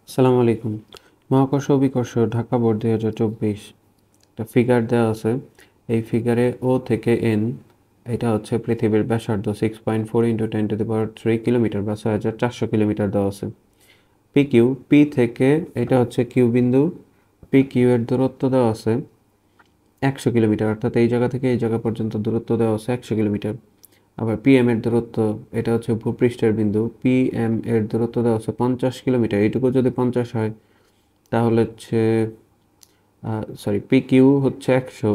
আসসালামু আলাইকুম। মহাকর্ষ অভিকর্ষ ঢাকা বোর্ড 2024 একটা ফিগার দেওয়া আছে। এই ফিগারে ও থেকে এন, এটা হচ্ছে পৃথিবীর ব্যাসার্ধ 6.4 × 10⁻³ কিলোমিটার বা 6400 কিলোমিটার দেওয়া আছে। পি কিউ, পি থেকে এটা হচ্ছে কিউ বিন্দু, পি কিউ এর দূরত্ব দেওয়া আছে 100 কিলোমিটার, অর্থাৎ এই জায়গা থেকে এই জায়গা পর্যন্ত দূরত্ব দেওয়া আছে 100 কিলোমিটার। আবার পিএম এর দূরত্ব, এটা হচ্ছে ভূপৃষ্ঠের বিন্দু, পিএম এর দূরত্ব দেওয়া আছে 50 কিলোমিটার। এইটুকু যদি 50 হয় তাহলে হচ্ছে পি কিউ হচ্ছে 100,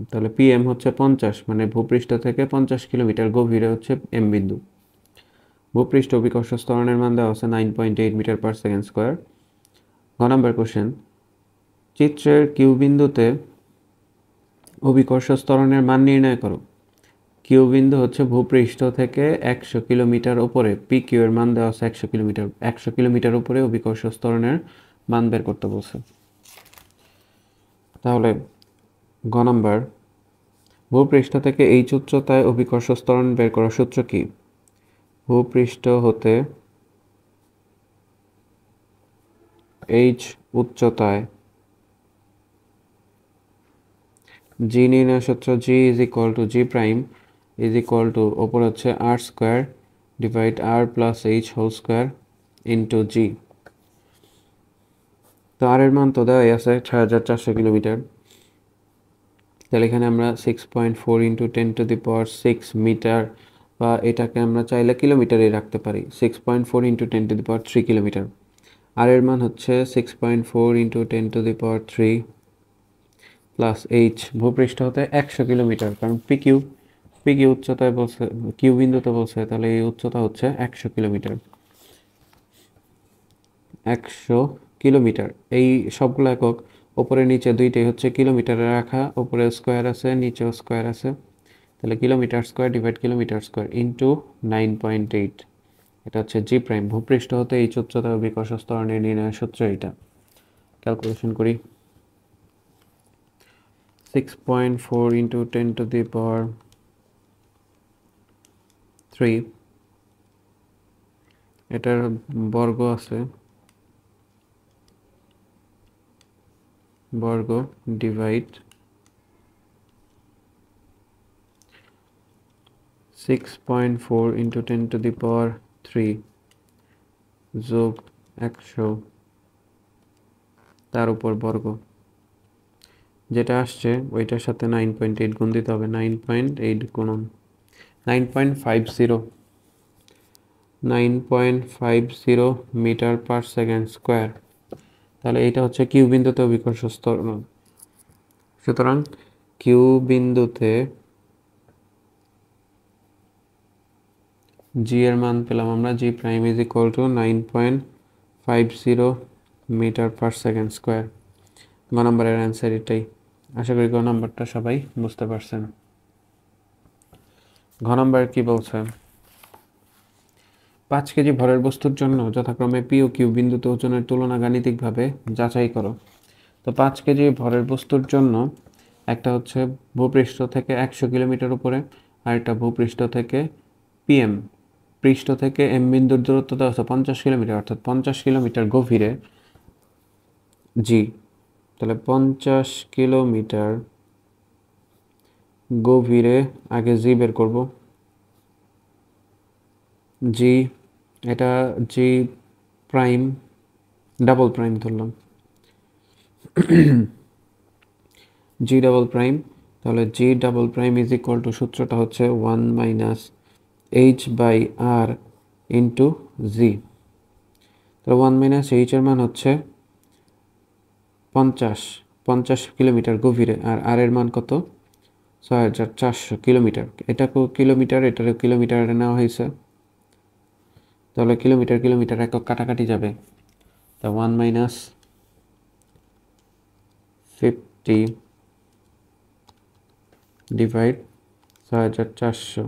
তাহলে পিএম হচ্ছে 50, মানে ভূপৃষ্ঠ থেকে 50 কিলোমিটার গভীরে হচ্ছে এম বিন্দু। ভূপৃষ্ঠ অভিকর্ষ ত্বরণের মান দেওয়া আছে 9.8 মিটার পার সেকেন্ড স্কোয়ার। গ নম্বর কোশ্চেন, চিত্রের কিউ বিন্দুতে অভিকর্ষ ত্বরণের মান নির্ণয় করো। কিউ বিন্দু হচ্ছে ভূপৃষ্ঠ থেকে 100 কিলোমিটার উপরে, পি কিউ এর মান দেওয়া আছে 100 কিলোমিটার। 100 কিলোমিটার উপরে অভিকর্ষ ত্বরণের মান বের করতে বলছে। তাহলে গ নম্বর, ভূপৃষ্ঠ থেকে এইচ উচ্চতায় অভিকর্ষ ত্বরণ বের করার সূত্র কি? ভূপৃষ্ঠ হতে এইচ উচ্চতায় জি নির্ণয় সূত্র, g is equal to g prime is equal to ওপর হচ্ছে আর স্কোয়ার ডিভাইড আর plus h whole square into g. তো আর এর মান তো দেওয়াই আছে 6400 কিলোমিটার। তাহলে এখানে আমরা 6.4 × 10⁶ মিটার, বা এটাকে আমরা চাইলে কিলোমিটারে রাখতে পারি, 6.4 × 10⁻³ কিলোমিটার। আর এর মান হচ্ছে 6.4 × 10⁻³ প্লাস এইচ, ভূপৃষ্ঠ হতে 100 কিলোমিটার, কারণ পিকিউ উচ্চতায় বলছে, কিউ বিন্দুতে বলছে, তাহলে এই উচ্চতা হচ্ছে 100 কিলোমিটার। 100 কিলোমিটার, এই সবগুলো একক ওপরে নিচে দুইটাই হচ্ছে কিলোমিটারে রাখা, ওপরে স্কোয়ার আছে নিচেও স্কোয়ার আছে, তাহলে kilometre square divide kilometre square into 9.8। এটা হচ্ছে জি প্রাইম। ভূপৃষ্ঠ হতে এই উচ্চতা অভিকর্ষ ত্বরণের নির্ণয়ের সূত্র এটা। ক্যালকুলেশন করি। 6.4 × 10⁻³ এটার বর্গ আছে, বর্গ ডিভাইড 6.4 × 10⁻³ যোগ 100 তার উপর বর্গ, যেটা আসছে ওইটার সাথে 9.8 গুণ দিতে হবে। 9.8 গুণন 9.50 মিটার পার সেকেন্ড স্কোয়ার। তাহলে এইটা হচ্ছে কিউ বিন্দুতে অভিকর্ষ ত্বরণ। সুতরাং কিউ বিন্দুতে জি এর মান পেলাম আমরা, g prime is equal to 9.50 metre per second square. গ নম্বরের অ্যান্সার এটাই। আশা করি গ নম্বরটা সবাই বুঝতে পারছেন। ঘ নম্বর কি বলছে, 5 কেজি ভরের বস্তুর জন্য যথাক্রমে পি ও কিউ বিন্দুতে ওজনের তুলনা গাণিতিকভাবে যাচাই করো। তো 5 কেজি ভরের বস্তুর জন্য একটা হচ্ছে ভূপৃষ্ঠ থেকে 100 কিলোমিটার উপরে, আর একটা ভূপৃষ্ঠ থেকে পিএম, পৃষ্ঠ থেকে এম বিন্দুর দূরত্ব দেওয়া আছে 50 কিলোমিটার, অর্থাৎ 50 কিলোমিটার গভীরে জি। তাহলে 50 কিলোমিটার গভীরে আগে জি বের করব। জি, এটা জি প্রাইম, ডাবল প্রাইম ধরলাম, জি ডাবল প্রাইম। তাহলে g double prime is equal to, সূত্রটা হচ্ছে 1 - h/r ইন্টু জি। তাহলে 1 - h এর মান হচ্ছে 50 কিলোমিটার গভীরে, আর আর এর মান কত? 6400 কিলোমিটার। এটাকেও কিলোমিটার, এটারও কিলোমিটারে নেওয়া হয়েছে, তাহলে কিলোমিটার কিলোমিটার একক কাটাকাটি যাবে। তা 1 - 50 ডিভাইড 6400,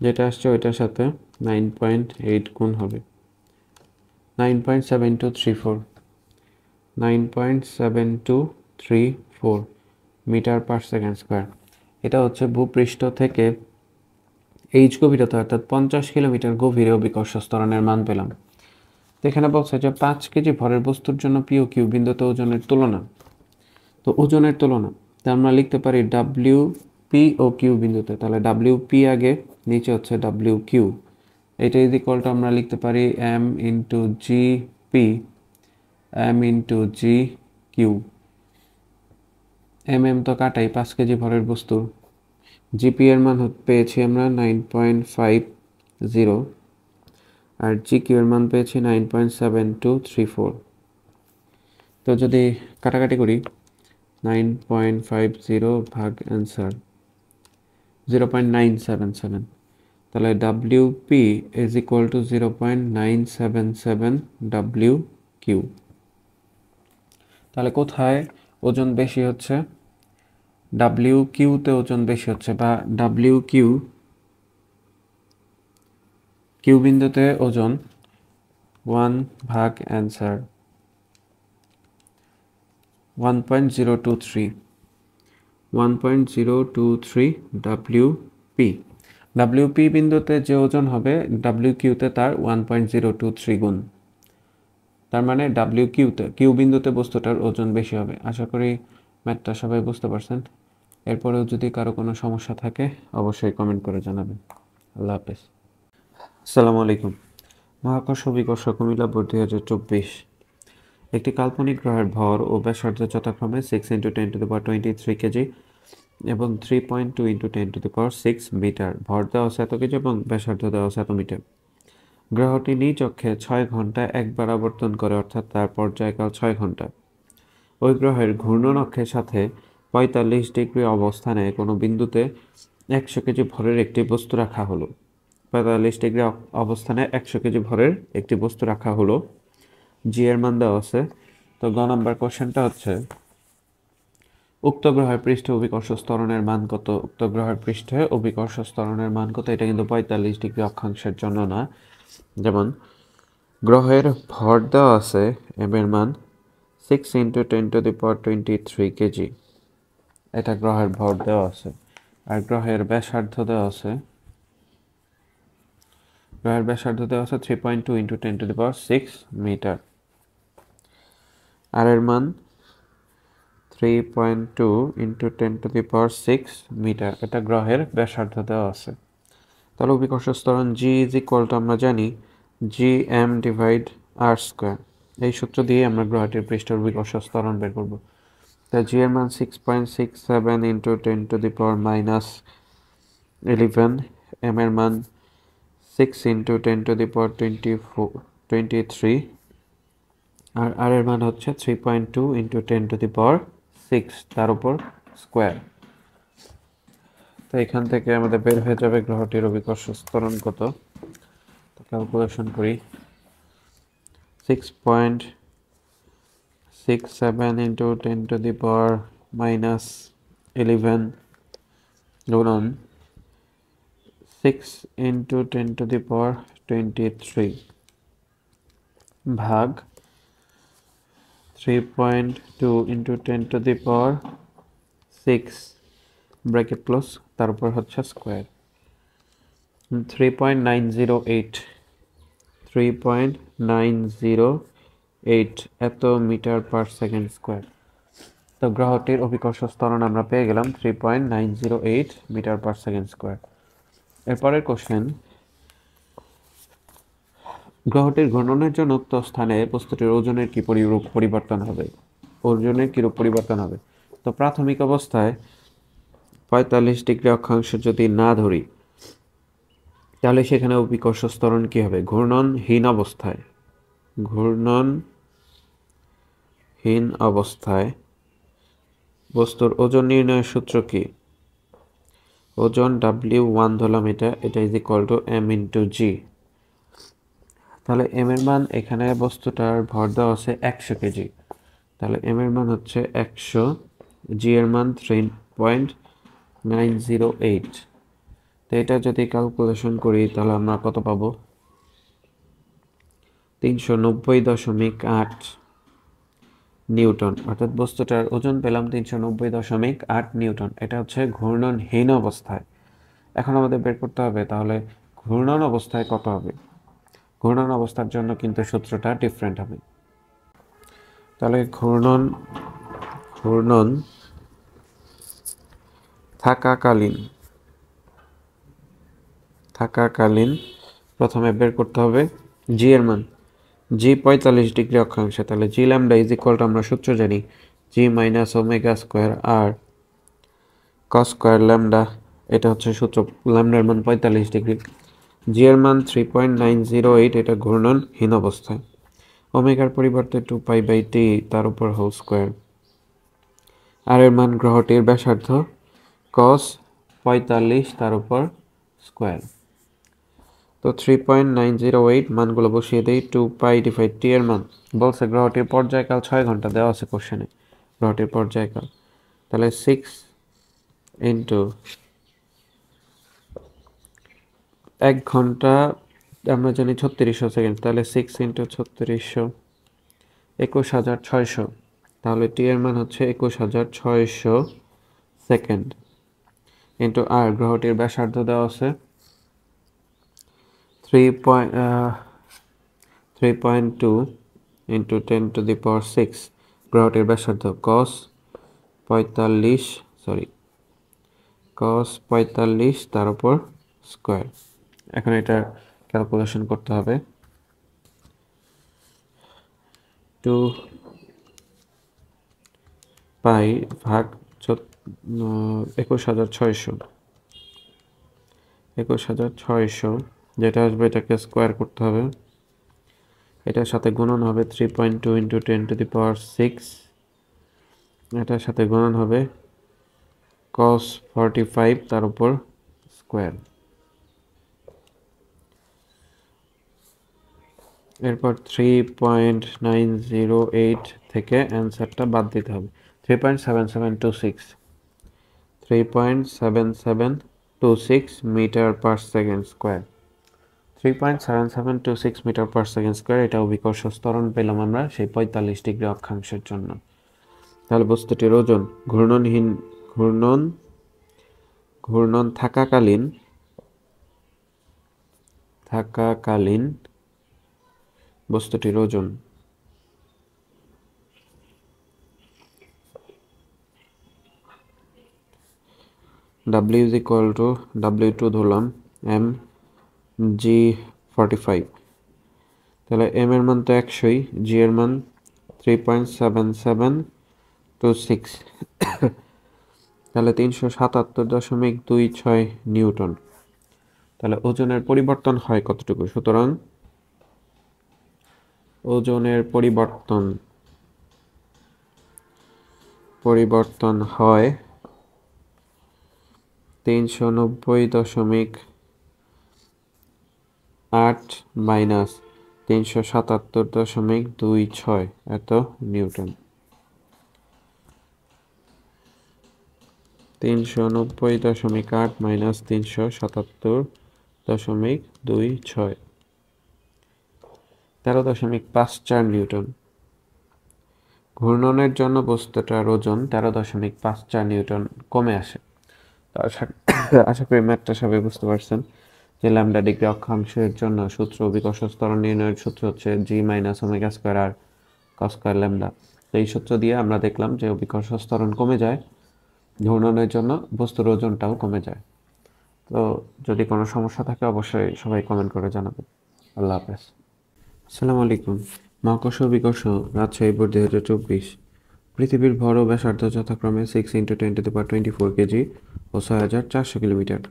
যেটা আসছে ওইটার সাথে 9.8 গুণ হবে, 9.7234, 9.7234 মিটার পার সেকেন্ড স্কোয়ার। এটা হচ্ছে ভূপৃষ্ঠ থেকে এইচ গভীরতা, অর্থাৎ 50 কিলোমিটার গভীরে অভিকর্ষ ত্বরণের মান পেলাম। তো এখানে বলছে যে 5 কেজি ভরের বস্তুর জন্য পি ও কিউ বিন্দুতে ওজনের তুলনা। তো ওজনের তুলনা তা আমরা লিখতে পারি ডাব্লিউ পি ও কিউ বিন্দুতে, তাহলে ডাব্লিউ পি আগে, নিচে হচ্ছে ডাব্লিউ কিউ। এটা ইজ ইকুয়াল টু আমরা লিখতে পারি M into G P M into G Q. M তো কাটাই, 5 কেজি ভরের বস্তু। জিপি এর মান পেয়েছি আমরা 9.50, আর জি কিউ এর মান পেয়েছি 9.7234। তো যদি কাটাকাটি করি 9.50 ভাগ অ্যান্সার 0.977, তাহলে W P is equal to 0.977 W Q. তাহলে কোথায় ওজন বেশি হচ্ছে? ডাব্লিউ কিউতে ওজন বেশি হচ্ছে, বা ডাব্লিউ কিউ কিউ বিন্দুতে ওজন 1 ভাগ answer 1.023 W P. W P বিন্দুতে যে ওজন হবে ডাব্লিউ কিউতে তার 1.023 গুণ। তার মানে ডাব্লিউ কিউ বিন্দুতে বস্তুটার ওজন বেশি হবে। আশা করি ম্যাথটা সবাই বুঝতে পারছেন। এরপরেও যদি কারো কোনো সমস্যা থাকে অবশ্যই কমেন্ট করে জানাবেন। আল্লাহ হাফেজ। আসসালামু আলাইকুম। মহাকর্ষ বিকর্ষ কুমিল্লা বোর্ড 2024। একটি কাল্পনিক গ্রহের ভর ও ব্যাসার্ধ যথাক্রমে 6 × 10⁻23 কেজি এবং 3.2 × 10⁶ মিটার। ভর দেওয়া আছে এত কেজি এবং ব্যাসার্ধ দেওয়া আছে এত মিটার। গ্রহটি নিজ অক্ষে 6 ঘন্টায় একবার আবর্তন করে, অর্থাৎ তার পর্যায়কাল 6 ঘন্টা। ওই গ্রহের ঘূর্ণন অক্ষের সাথে 45 ডিগ্রি অবস্থানে কোনো বিন্দুতে 100 কেজি ভরের একটি বস্তু রাখা হলো। 45 ডিগ্রি অবস্থানে 100 কেজি ভরের একটি বস্তু রাখা হলো। জি এর মান দেওয়া আছে। তো গ নাম্বার কোশ্চেনটা হচ্ছে উক্ত গ্রহের পৃষ্ঠে অভিকর্ষ ত্বরণের মান কত? উক্ত গ্রহের পৃষ্ঠে অভিকর্ষ ত্বরণের মান কত? এটা কিন্তু 45 ডিগ্রি অক্ষাংশের জন্য না। যেমন গ্রহের ভর দেওয়া আছে এম এর মান 6 × 10⁻23 কেজি, এটা গ্রহের ভর দেওয়া আছে। আর গ্রহের ব্যাসার্ধ দেওয়া আছে 3.2 × 10⁶ মিটার। আর এর মান 3.2 × 10⁶ মিটার, এটা গ্রহের ব্যাসার্ধ দেওয়া আছে। তাহলে অভিকর্ষ ত্বরণ জি ইজ ইকুয়াল টু আমরা জানি জি এম ডিভাইড আর স্কোয়ার। এই সূত্র দিয়ে আমরা গ্রহটির পৃষ্ঠের অভিকর্ষ ত্বরণ বের করব। তা জি এর মান 6.67 × 10⁻11, এম এর মান 6 × 10⁻23, আর এর মান হচ্ছে 3.2 × 10⁶, তার উপর স্কোয়ার। তো এখান থেকে আমাদের বের হয়ে যাবে গ্রহটির অভিকর্ষ ত্বরণ কত। তো ক্যালকুলেশন করি 6.67 × 10⁻11 গুণন 6 × 10⁻23 ভাগ 3.2 × 10⁶, ব্র্যাকেট ক্লোজ, তারপর হচ্ছে স্কোয়ার। 3.908 এত মিটার পার সেকেন্ড স্কোয়ার। তো গ্রহটির অভিকর্ষ ত্বরণ আমরা পেয়ে গেলাম 3.908 মিটার পার সেকেন্ড স্কোয়ার। এরপরের কোশ্চেন, গ্রহটির ঘূর্ণনের জন্য উক্ত স্থানে বস্তুটির ওজনের কি পরিবর্তন হবে? ওজনের কিরূপ পরিবর্তন হবে? তো প্রাথমিক অবস্থায় 45 ডিগ্রি অক্ষাংশ যদি না ধরি, তাহলে সেখানে অভিকর্ষ ত্বরণ কি হবে? ঘূর্ণনহীন অবস্থায় বস্তুর ওজন নির্ণয়ের সূত্র কি? ওজন W1 ধরলাম, এটা is equal two M × G। তাহলে এম এর মান, এখানে বস্তুটার ভর দেওয়া আছে 100 কেজি, তাহলে এম এর মান হচ্ছে 100, জি এর মান 3.908। তো এটা যদি ক্যালকুলেশন করি তাহলে আমরা কত পাবো? 390.8 নিউটন, অর্থাৎ বস্তুটার ওজন পেলাম 390.8 নিউটন। এটা হচ্ছে ঘূর্ণনহীন অবস্থায়। এখন আমাদের বের করতে হবে তাহলে ঘূর্ণন অবস্থায় কত হবে। ঘূর্ণন অবস্থার জন্য কিন্তু সূত্রটা ডিফারেন্ট হবে। তাহলে ঘূর্ণন ঘূর্ণন থাকাকালীন প্রথমে বের করতে হবে জি এর মান। জি 45 ডিগ্রি অক্ষাংশে, তাহলে g lambda is equal to আমরা সূত্র জানি জি minus omega square r cos square lambda, এটা হচ্ছে সূত্র। ল্যামডার মান 45 ডিগ্রি, জি এর মান 3.908, এটা ঘূর্ণনহীন অবস্থায়। ওমেগার পরিবর্তে 2π/t তার উপর হোল স্কোয়ার, আর এর মান গ্রহটির ব্যাসার্ধ কস 45 তার উপর স্কোয়ার। তো 3.908 মানগুলো বসিয়ে দিই, 2π/t এর মান বলছে গ্রহটির পর্যায়কাল 6 ঘন্টা দেওয়া আছে কোশ্চেনে, গ্রহটির পর্যায়কাল। তাহলে 6 ইন্টু 1 ঘন্টা আমরা জানি 3600 সেকেন্ড, তাহলে 6 ইন্টু 3600 21,600, তাহলে টি এর মান হচ্ছে 21,600 সেকেন্ড ইন্টু আর গ্রহটির ব্যাসার্ধ দেওয়া আছে 3.2 ইন্টু 10⁶, গ্রহটির ব্যাসার্ধ cos 45 তার উপর স্কোয়ার। এখন এটা ক্যালকুলেশন করতে হবে, 2π ভাগ 21,600 যেটা আসবে এটাকে স্কোয়ার করতে হবে, এটার সাথে গুণন হবে 3.2 ইন্টু 10⁶, এটার সাথে গুণন হবে cos 45 তার উপর স্কোয়ার। এরপর 3.908 থেকে অ্যান্সারটা বাদ দিতে হবে, 3.7726 metre per second square, 3.7726 metre per second square. এটা অভিকর্ষ ত্বরণ পেলাম আমরা সেই 45 ডিগ্রি অক্ষাংশের জন্য। তাহলে বস্তুটির ওজন ঘূর্ণন থাকাকালীন বস্তুটির ওজন W is equal to W2 ধরলাম mg45, তাহলে m এর মান তো 100, g এর মান 3.7726, তাহলে 377.26 নিউটন। তাহলে ওজনের পরিবর্তন হয় কতটুকু? সুতরাং ওজনের পরিবর্তন হয় 390.8 মাইনাস 377.26 এত নিউটন। 390.8 minus 377.26 13.54 Newton. ঘূর্ণনের জন্য বস্তুটার ওজন 13.54 নিউটন কমে আসে। আশা করি ম্যাথটা সবাই বুঝতে পারছেন যে ল্যামডা ডিগ্রি অক্ষাংশের জন্য সূত্র অভিকর্ষ ত্বরণ নির্ণয়ের সূত্র হচ্ছে জি minus omega square r cos square lambda. এই সূত্র দিয়ে আমরা দেখলাম যে অভিকর্ষ ত্বরণ কমে যায়, ঘূর্ণনের জন্য বস্তুর ওজনটাও কমে যায়। তো যদি কোনো সমস্যা থাকে অবশ্যই সবাই কমেন্ট করে জানাবেন। আল্লাহ হাফেজ। আসসালামু আলাইকুম। মহাকর্ষ অভিকর্ষ রাজশাহী বোর্ড 2024। পৃথিবীর ভর ও ব্যাসার্ধ যথাক্রমে 6 × 10⁻24 কেজি ও 6,400 কিলোমিটার।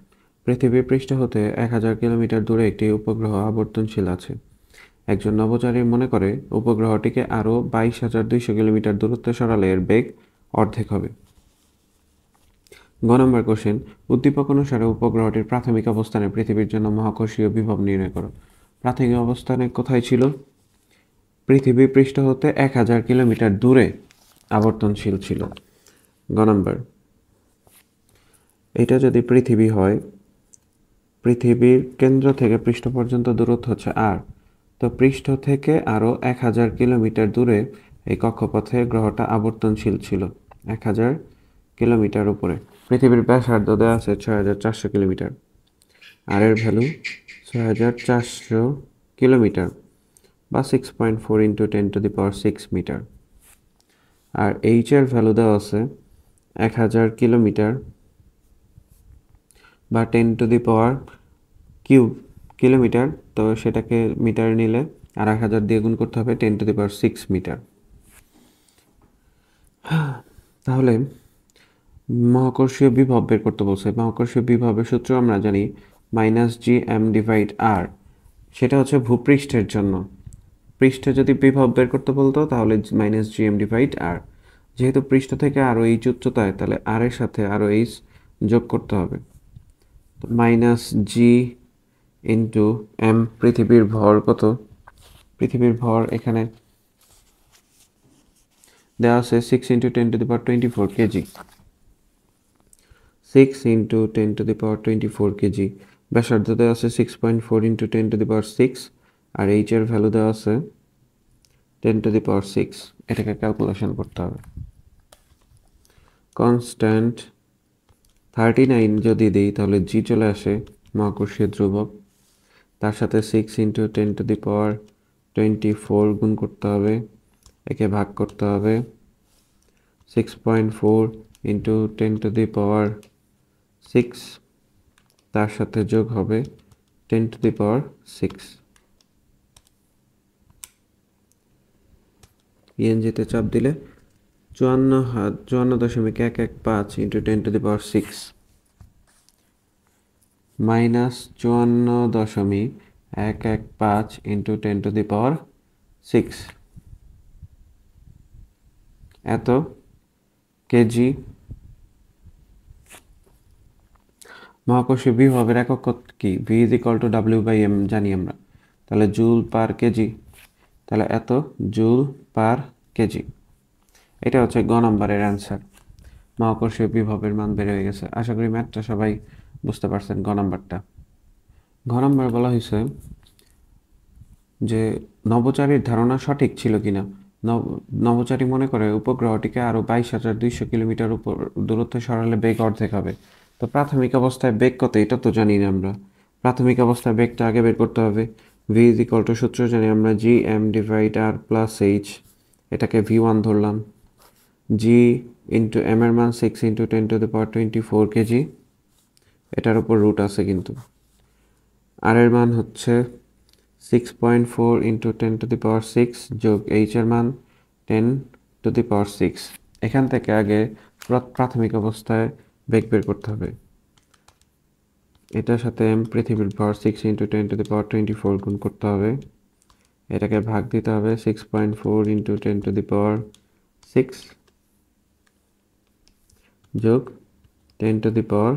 পৃথিবীর পৃষ্ঠ হতে 1000 কিলোমিটার দূরে একটি উপগ্রহ আবর্তনশীল আছে। একজন নভোচারী মনে করে উপগ্রহটিকে আরও 22,200 কিলোমিটার দূরত্বে সরালে এর বেগ অর্ধেক হবে। গ নম্বর কোশ্চেন, উদ্দীপক অনুসারে উপগ্রহটির প্রাথমিক অবস্থানে পৃথিবীর জন্য মহাকর্ষীয় বিভব নির্ণয় করো। প্রাথমিক অবস্থানে কোথায় ছিল? পৃথিবী পৃষ্ঠ হতে 1000 কিলোমিটার দূরে আবর্তনশীল ছিল। গ নম্বর, এটা যদি পৃথিবী হয়, পৃথিবীর কেন্দ্র থেকে পৃষ্ঠ পর্যন্ত দূরত্ব হচ্ছে আর, তো পৃষ্ঠ থেকে আরও 1000 কিলোমিটার দূরে এই কক্ষপথে গ্রহটা আবর্তনশীল ছিল 1000 কিলোমিটার উপরে। পৃথিবীর ব্যাসার্ধ দেওয়া আছে 6,400 কিলোমিটার, আর এর ভ্যালু 6,400 কিলোমিটার বা 6.4 ইন্টু 10⁶ মিটার। আর এইচ এর ভ্যালু দেওয়া আছে 1000 কিলোমিটার বা 10⁻³ কিলোমিটার, তো সেটাকে মিটার নিলে আর 1000 দিয়ে গুণ করতে হবে 10⁶ মিটার। তাহলে মহাকর্ষীয় বিভব বের করতে বলছে। মহাকর্ষীয় বিভবের সূত্র আমরা জানি -gm/r, সেটা হচ্ছে ভূপৃষ্ঠের জন্য। পৃষ্ঠে যদি বিভব বের করতে বলতো তাহলে -gm/r, যেহেতু পৃষ্ঠ থেকে আরও এইচ উচ্চতায়, তাহলে আর এর সাথে আরও এইচ যোগ করতে হবে। তো -g ইন্টু m, পৃথিবীর ভর কত? পৃথিবীর ভর এখানে দেওয়া আছে 6 ইন্টু 10⁻24 কেজি। 6 into 10⁻24 KG. ব্যাসার্ধ দেওয়া আছে 6.4 ইন্টু 10⁶, আর এইচ এর ভ্যালু দেওয়া আছে 10⁶। এটাকে ক্যালকুলেশন করতে হবে। কনস্ট্যান্ট 39 যদি দিই তাহলে জি চলে আসে, মহাকর্ষীয় ধ্রুবক। তার সাথে 6 ইন্টু 10⁻24 গুণ করতে হবে, একে ভাগ করতে হবে। 6.4 ইন্টু 10⁶, তার সাথে যোগ হবে 10⁶। ইএনজিতে চাপ দিলে 54.115 ইন্টু 10⁶, -54.115 ইন্টু 10⁶, এত কেজি। মহাকর্ষীয় বিভবের একক কি? V = W/m জানি আমরা, তাহলে জুল পার কেজি, তাহলে এত জুল পার কেজি। এটা হচ্ছে গ নম্বরের অ্যান্সার। মহাকর্ষীয় বিভবের মান বের হয়ে গেছে। আশা করি ম্যাথটা সবাই বুঝতে পারছেন। গ নম্বরটা, ঘ নম্বর বলা হয়েছে যে নভোচারীর ধারণা সঠিক ছিল কিনা। নভোচারী মনে করে উপগ্রহটিকে আরও 22,200 কিলোমিটার উপর দূরত্বে সরালে বেগ অর্ধেক হবে। তো প্রাথমিক অবস্থায় বেগ কত এটা তো জানি না আমরা। প্রাথমিক অবস্থায় বেগটা আগে বের করতে হবে। v = সূত্র জানি আমরা gm/r + h, এটাকে v1 ধরলাম। g ইন্টু m এর মান 6 ইন্টু 10⁻24 কেজি, এটার উপর রুট আছে কিন্তু। আর এর মান হচ্ছে 6.4 ইন্টু 10⁶ যোগ h এর মান 10⁶। এখান থেকে আগে প্রাথমিক অবস্থায় বেগ বের করতে হবে। এটার সাথে m, পৃথিবীর ভর 6 ইন্টু 10⁻24 গুণ করতে হবে, এটাকে ভাগ দিতে হবে 6.4 ইন্টু 10⁶ যোগ 10⁶,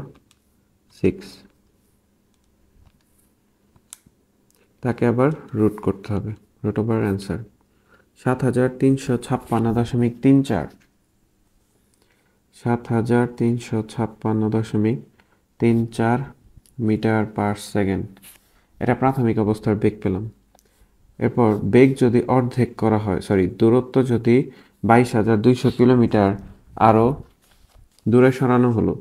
তাকে আবার রুট করতে হবে। Root over answer 7356.34, 7356.34 metre per second. এটা প্রাথমিক অবস্থার বেগ পেলাম। এরপর বেগ যদি অর্ধেক করা হয়, দূরত্ব যদি 22,200 কিলোমিটার আরও দূরে সরানো হলো,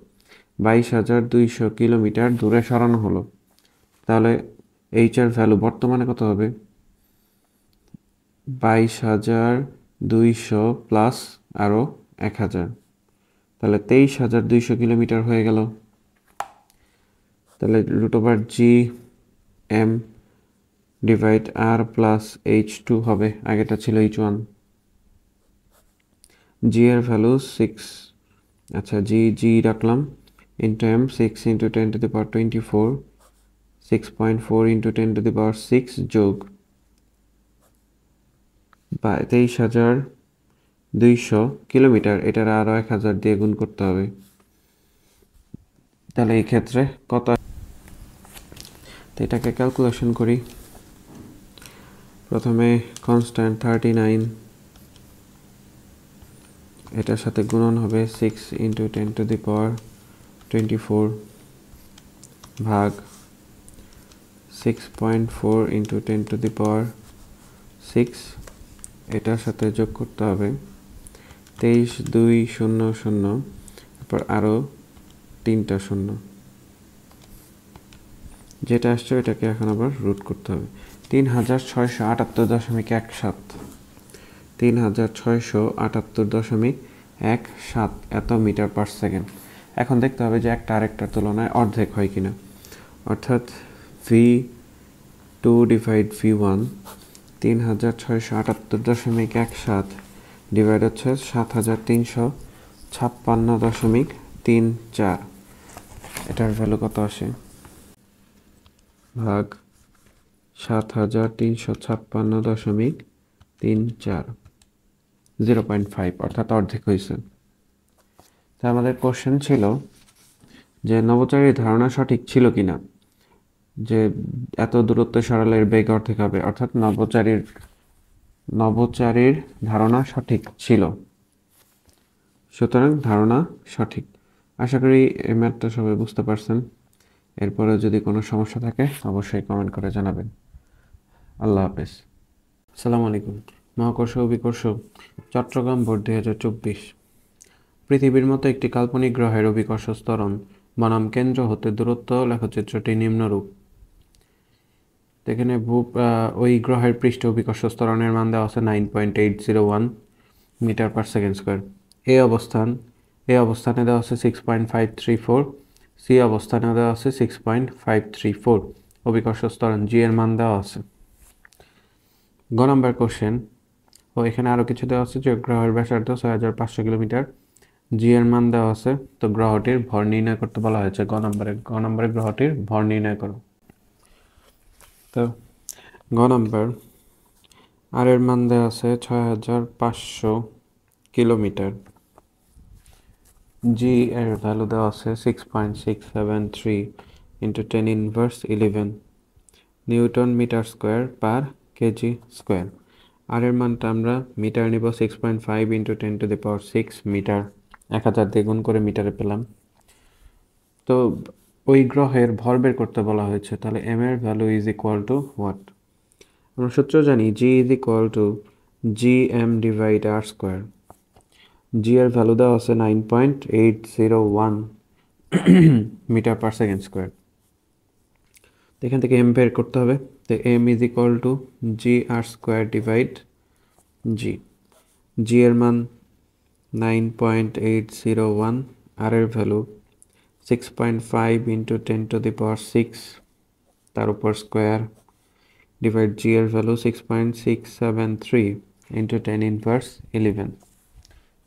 22,200 কিলোমিটার দূরে সরানো হলো, তাহলে এইচ এর ভ্যালু বর্তমানে কত হবে? 22,200 প্লাস আরও 1000, তাহলে 23,200 কিলোমিটার হয়ে গেল। তাহলে √gm/r + h2 হবে, আগেটা ছিল h1। g এর ভ্যালু 6, আচ্ছা g রাখলাম, ইন্টু m 6 ইন্টু 10⁻24, 6.4 ইন্টু 10⁶ যোগ 23,200 কিলোমিটার, এটার আরও 1000 দিয়ে গুণ করতে হবে। তাহলে এই ক্ষেত্রে কত? তো এটাকে ক্যালকুলেশন করি। প্রথমে কনস্ট্যান্ট 39, এটার সাথে গুণন হবে 6 ইন্টু 10⁻24 ভাগ 6.4 ইন্টু 10⁶, এটার সাথে যোগ করতে হবে 23,200, তারপর আরও 3টা শূন্য, যেটা আসছে এটাকে এখন আবার রুট করতে হবে। 3678.17, 3678.17 এত মিটার পার সেকেন্ড। এখন দেখতে হবে যে একটা আরেকটার তুলনায় অর্ধেক হয় কিনা, অর্থাৎ V2 ডিভাইড V1 3678.17 ডিভাইড হচ্ছে 7356.34, এটার ভ্যালু কত আসে ভাগ 7356.34, 0.5 অর্থাৎ অর্ধেক হয়েছে। তা আমাদের কোশ্চেন ছিল যে নভোচারীর ধারণা সঠিক ছিল কিনা, যে এত দূরত্বে সরালের বেগ অর্ধেক হবে, অর্থাৎ নভোচারীর ধারণা সঠিক ছিল, সুতরাং ধারণা সঠিক। আশা করি এই ম্যাথটা সবাই বুঝতে পারছেন। এরপরে যদি কোনো সমস্যা থাকে অবশ্যই কমেন্ট করে জানাবেন। আল্লাহ হাফেজ। আসসালামু আলাইকুম। মহাকর্ষ ও বিকর্ষ চট্টগ্রাম বোর্ড 2024। পৃথিবীর মতো একটি কাল্পনিক গ্রহের অভিকর্ষ ত্বরণ বনাম কেন্দ্র হতে দূরত্ব লেখচিত্রটি নিম্নরূপ। এখানে ওই গ্রহের পৃষ্ঠ অভিকর্ষ ত্বরণের মান দেওয়া আছে 9.801 মিটার পার সেকেন্ড স্কোয়ার। এ অবস্থানে দেওয়া আছে 6.534, সি অবস্থানে দেওয়া আছে 6.534। অভিকর্ষ ত্বরণ জি এর মান দেওয়া আছে। গ নম্বর কোশ্চেন, এখানে আরও কিছু দেওয়া আছে যে গ্রহের ব্যাসার্ধ 6500 কিলোমিটার, জি এর মান দেওয়া আছে। তো গ্রহটির ভর নির্ণয় করতে বলা হয়েছে। গ নম্বরে গ্রহটির ভর নির্ণয় করো। তো গ নম্বর, আর এর মান দেওয়া আছে 6500 কিলোমিটার, জি এর ভ্যালু দেওয়া আছে 6.673 into 10^11 newton metre square per KG square. R এর মানটা আমরা মিটার নিব 6.5 ইন্টু 10⁶ মিটার, 1000 দিয়ে গুণ করে মিটারে পেলাম। তো ওই গ্রহের ভর বের করতে বলা হয়েছে, তাহলে এম এর value is equal to what? আমরা সূত্র জানি g is equal to G M divide R square. G এর ভ্যালু দেওয়া আছে 9.801 মিটার পার সেকেন্ড স্কোয়ার। এখান থেকে এম বের করতে হবে। তো M is equal to g R square divide G. G এর মান 9.801, আর এর ভ্যালু 6.5 ইন্টু 10⁶ তার উপর স্কোয়ার ডিভাইড জি এর ভ্যালু 6.673 ইন্টু 10^11।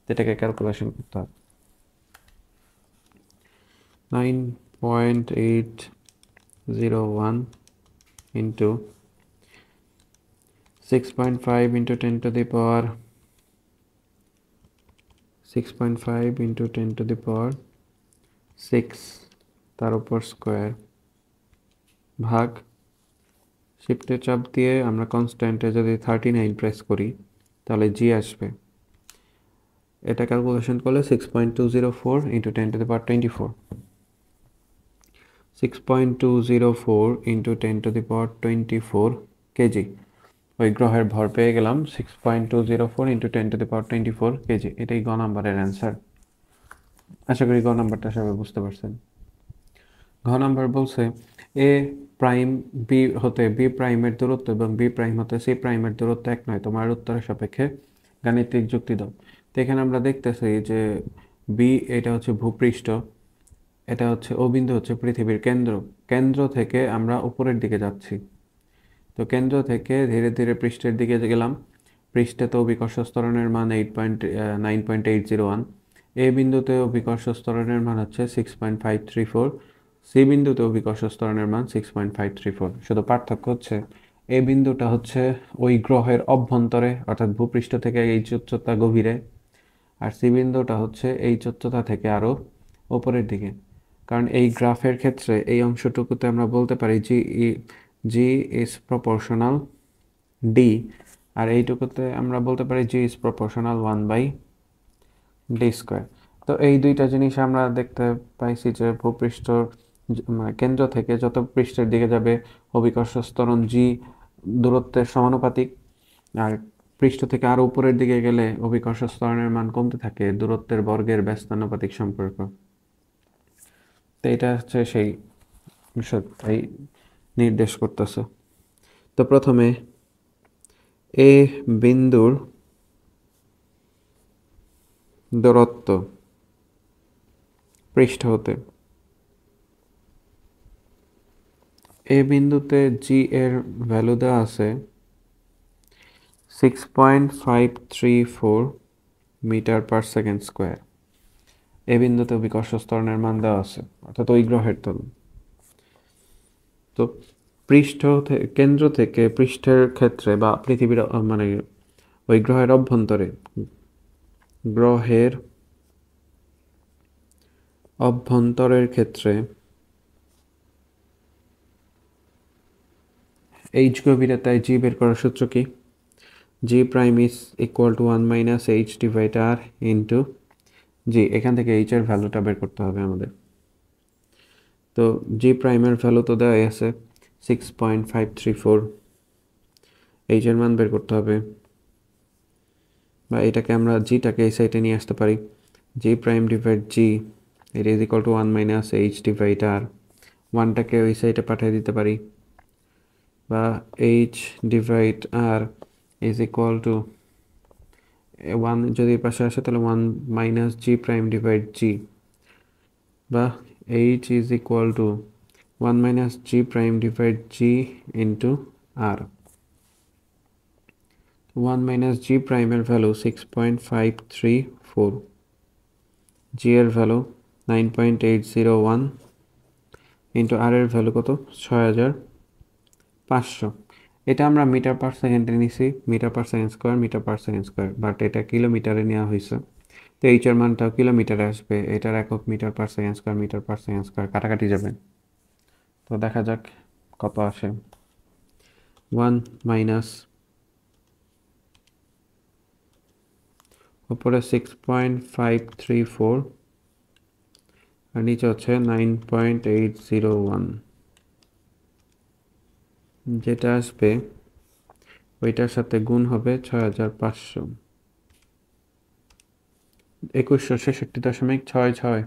এটাকে ক্যালকুলেশন করতে হবে। 9.801 ইন্টু 6.5 ইন্টু 10⁶ তার উপর স্কোয়ার ভাগ, শিফটের চাপ দিয়ে আমরা কনস্ট্যান্টে যদি 39 প্রেস করি তাহলে জি আসবে। এটা ক্যালকুলেশন করলে 6.204 ইন্টু 10⁻²৪, 6.204 ইন্টু 10⁻²৪ কেজি। ওই গ্রহের ভর পেয়ে গেলাম 6.204 ইন্টু 10⁻²৪ কেজি। এটাই গ নাম্বারের অ্যান্সার। আশা করি গ নাম্বারটা সবাই বুঝতে পারছেন। ঘ নাম্বার বলছে এ প্রাইম বি হতে বি প্রাইমের দূরত্ব এবং বি প্রাইম হতে সি প্রাইমের দূরত্ব এক নয়, তোমার উত্তরের সাপেক্ষে গাণিতিক যুক্তি দাও। তো এখানে আমরা দেখতেছি যে বি এটা হচ্ছে ভূপৃষ্ঠ, এটা হচ্ছে ও বিন্দু হচ্ছে পৃথিবীর কেন্দ্র থেকে আমরা উপরের দিকে যাচ্ছি। তো কেন্দ্র থেকে ধীরে ধীরে পৃষ্ঠের দিকে গেলাম। পৃষ্ঠে তো অভিকর্ষ ত্বরণের মান 9.801, এ বিন্দুতে অভিকর্ষ ত্বরণের মান হচ্ছে 6.534, সি বিন্দুতে অভিকর্ষ ত্বরণের মান 6.534। শুধু পার্থক্য হচ্ছে এ বিন্দুটা হচ্ছে ওই গ্রহের অভ্যন্তরে অর্থাৎ ভূপৃষ্ঠ থেকে এই উচ্চতা গভীরে, আর সি বিন্দুটা হচ্ছে এই উচ্চতা থেকে আরও ওপরের দিকে। কারণ এই গ্রাফের ক্ষেত্রে এই অংশটুকুতে আমরা বলতে পারি জি ইজ প্রপোর্শনাল ডি, আর এইটুকুতে আমরা বলতে পারি জি ইজ প্রপোর্শনাল 1/d²। তো এই দুইটা জিনিস আমরা দেখতে পাইছি যে ভূপৃষ্ঠ কেন্দ্র থেকে যত পৃষ্ঠের দিকে যাবে অভিকর্ষ ত্বরণ জি দূরত্বের সমানুপাতিক, আর পৃষ্ঠ থেকে আরো উপরের দিকে গেলে অভিকর্ষ ত্বরণের মান কমতে থাকে দূরত্বের বর্গের ব্যস্তানুপাতিক সম্পর্ক। তো এটা হচ্ছে সেই বিষয়। নির্দেশ করতেছে। তো প্রথমে এ বিন্দুর দূরত্ব পৃষ্ঠ হতে, এ বিন্দুতে জি এর ভ্যালু দেওয়া আছে 6.534 মিটার পার সেকেন্ড স্কোয়ার। এ বিন্দুতে অভিকর্ষ ত্বরণের মান দেওয়া আছে, অর্থাৎ ওই গ্রহের ত্বরণ। তো কেন্দ্র থেকে পৃষ্ঠের ক্ষেত্রে বা পৃথিবীর মানে ওই গ্রহের অভ্যন্তরের ক্ষেত্রে এইচ গভীরতায় জি বের করার সূত্র কি? G prime is equal to 1 minus h divide R into g. এখান থেকে এইচ এর ভ্যালুটা বের করতে হবে আমাদের। তো জি প্রাইমের ভ্যালু তো দেওয়াই আছে 6.534, এইচ এর মান বের করতে হবে, বা এটাকে আমরা জিটাকে এই সাইডে নিয়ে আসতে পারি। G prime divide g it is equal to 1 minus h divide R, ওয়ানটাকে ওই সাইডে পাঠিয়ে দিতে পারি, বা h divide R is equal to 1 যদি পাশে আসে তাহলে 1 minus g prime divide g, বা h is equal to 1 minus g prime divide g into R. 1 minus g প্রাইমের ভ্যালু 6.534, জি এর ভ্যালু 9.801 ইন্টু আর এর ভ্যালু কত 6500। এটা আমরা মিটার পার সেকেন্ডে নিছি, metre per second square, metre per second square, but এটা কিলোমিটারে নেওয়া হয়েছে। তো এইচ এর মানটাও কিলোমিটারে আসবে, এটার একক metre per second square, metre per second square কাটাকাটি যাবে। তো দেখা যাক কত আসে। 1 মাইনাস উপরে 6.534 আর নিচে হচ্ছে 9.801, যেটা আসবে ওইটার সাথে গুণ হবে 6500, 2166.66,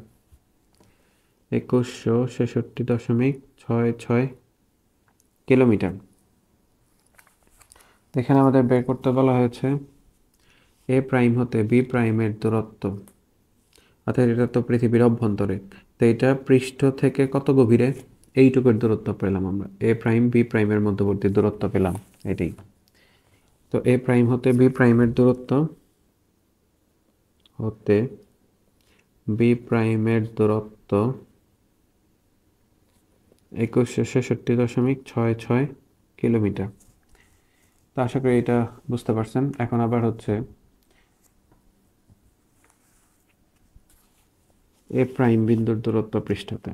2166.66 কিলোমিটার। এখানে আমাদের বের করতে বলা হয়েছে এ প্রাইম হতে বি প্রাইমের দূরত্ব, অর্থাৎ এটা তো পৃথিবীর অভ্যন্তরে, তো এটা পৃষ্ঠ থেকে কত গভীরে, এইটুকুর দূরত্ব পেলাম আমরা। এ প্রাইম বি প্রাইমের মধ্যবর্তী দূরত্ব পেলাম এটাই। তো এ প্রাইম হতে বি প্রাইমের দূরত্ব 2166.66 কিলোমিটার। তো আশা করি এটা বুঝতে পারছেন। এখন আবার হচ্ছে এ প্রাইম বিন্দুর দূরত্ব পৃষ্ঠতে।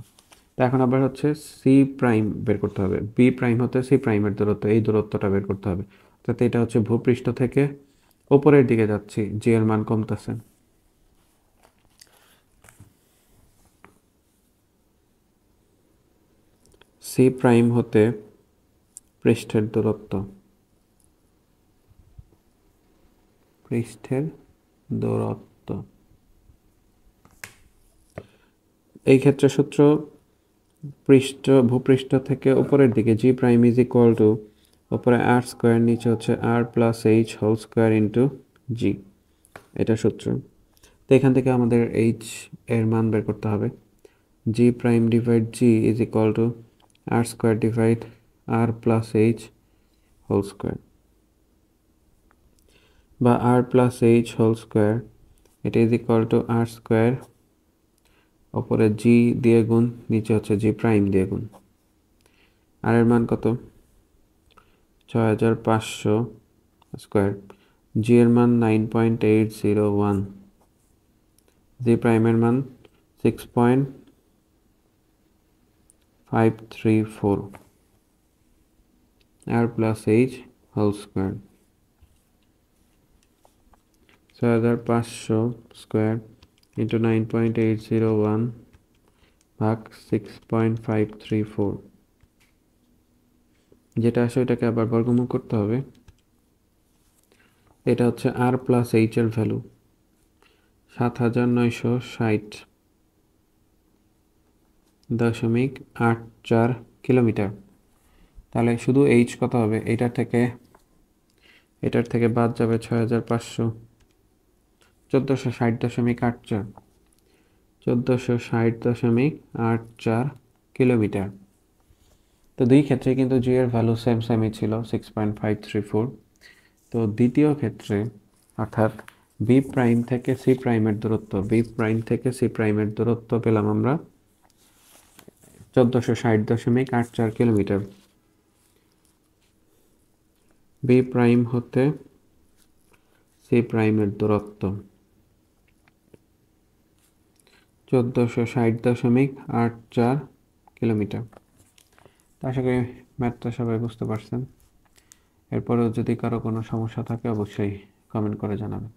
তো এখন আবার হচ্ছে সি প্রাইম বের করতে হবে, বি প্রাইম হতে সি প্রাইমের দূরত্ব, এই দূরত্বটা বের করতে হবে। যাতে এটা হচ্ছে ভূপৃষ্ঠ থেকে উপরের দিকে যাচ্ছি, জি এর মান কমতেছে। সি প্রাইম হতে পৃষ্ঠের দূরত্ব, এই ক্ষেত্রে সূত্র ভূপৃষ্ঠ থেকে উপরের দিকে g prime is equal to উপরে আর স্কোয়ার, নিচে হচ্ছে r plus h whole square into g, এটা সূত্র। তো এখান থেকে আমাদের এইচ এর মান বের করতে হবে। G prime divide g is equal to r square divide R plus h whole square, বা r plus h whole square, এটা is equal to r square, ওপরে জি দিয়ে গুণ, নিচে হচ্ছে জি প্রাইম দিয়ে গুণ। আর এর মান কত 6500 স্কোয়ার, জি এর মান 9.801, জি প্রাইমের মান 6.534 r plus h whole square. 6500 square into 9.801 ভাগ 6.534, যেটা আসে ওইটাকে আবার বর্গমূল করতে হবে। এটা হচ্ছে আর প্লাস এইচ এর ভ্যালু 7960.84 কিলোমিটার। তাহলে শুধু এইচ কত হবে, এটার থেকে বাদ যাবে 6500, 1460.84, 1460.84 কিলোমিটার। তো দুই ক্ষেত্রে কিন্তু জি এর ভ্যালু সেমই ছিল 6.534। তো দ্বিতীয় ক্ষেত্রে অর্থাৎ বি প্রাইম থেকে সি প্রাইমের দূরত্ব পেলাম আমরা 1460.84 কিলোমিটার। বি প্রাইম হতে সি প্রাইমের দূরত্ব 1460.84 কিলোমিটার। আশা করি ম্যাথটা সবাই বুঝতে পারছেন। এরপরেও যদি কারো কোনো সমস্যা থাকে অবশ্যই কমেন্ট করে জানাবেন।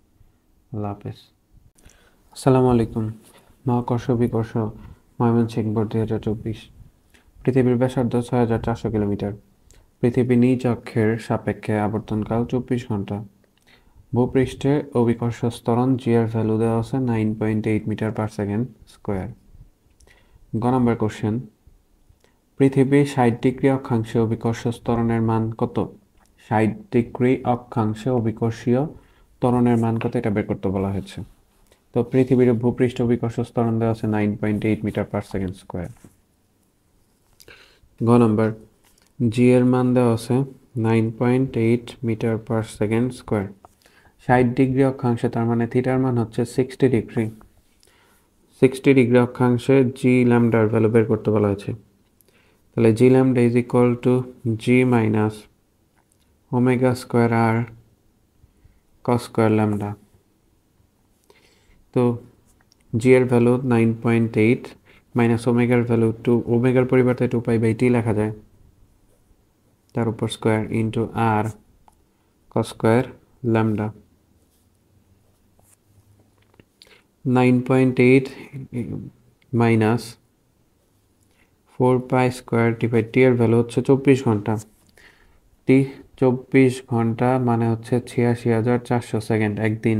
আল্লাহ হাফেজ। আসসালামু আলাইকুম। মহাকর্ষ বিকর্ষ ময়মনসিংহ বোর্ড 2024। পৃথিবীর ব্যাসার্ধ 6400 কিলোমিটার। পৃথিবী নিজ অক্ষের সাপেক্ষে আবর্তনকাল 24 ঘন্টা। ভূপৃষ্ঠে অভিকর্ষ ত্বরণ জি এর ভ্যালু দেওয়া আছে 9.8 মিটার পার সেকেন্ড স্কোয়ার। গ নম্বর কোশ্চেন, পৃথিবীর 60 ডিগ্রি অক্ষাংশে অভিকর্ষ ত্বরণের মান কত? 60 ডিগ্রি অক্ষাংশে অভিকর্ষীয় ত্বরণের মান কত, এটা বের করতে বলা হয়েছে। তো পৃথিবীর ভূপৃষ্ঠ অভিকর্ষ ত্বরণ দেওয়া আছে 9.8 মিটার পার সেকেন্ড স্কোয়ার। গ নম্বর, জি এর মান দেওয়া আছে 9.8 metre per second square. 60 degree অক্ষাংশে, তার মানে থিটার মান হচ্ছে 60 ডিগ্রি। 60 ডিগ্রি অক্ষাংশে জি ল্যামডার ভ্যালু বের করতে বলা হয়েছে। তাহলে g lambda is equal to g minus omega square r cos square lambda. তো জি এর ভ্যালু 9.8 মাইনাস ওমেগার ভ্যালু 2, ওমেগার পরিবর্তে 2π/t লেখা যায়, তার উপর square into r cos square lambda. 9.8 minus 4π square / t এর ভ্যালু হচ্ছে 24 ঘন্টা। টি 24 ঘন্টা মানে হচ্ছে 86,400 সেকেন্ড, একদিন।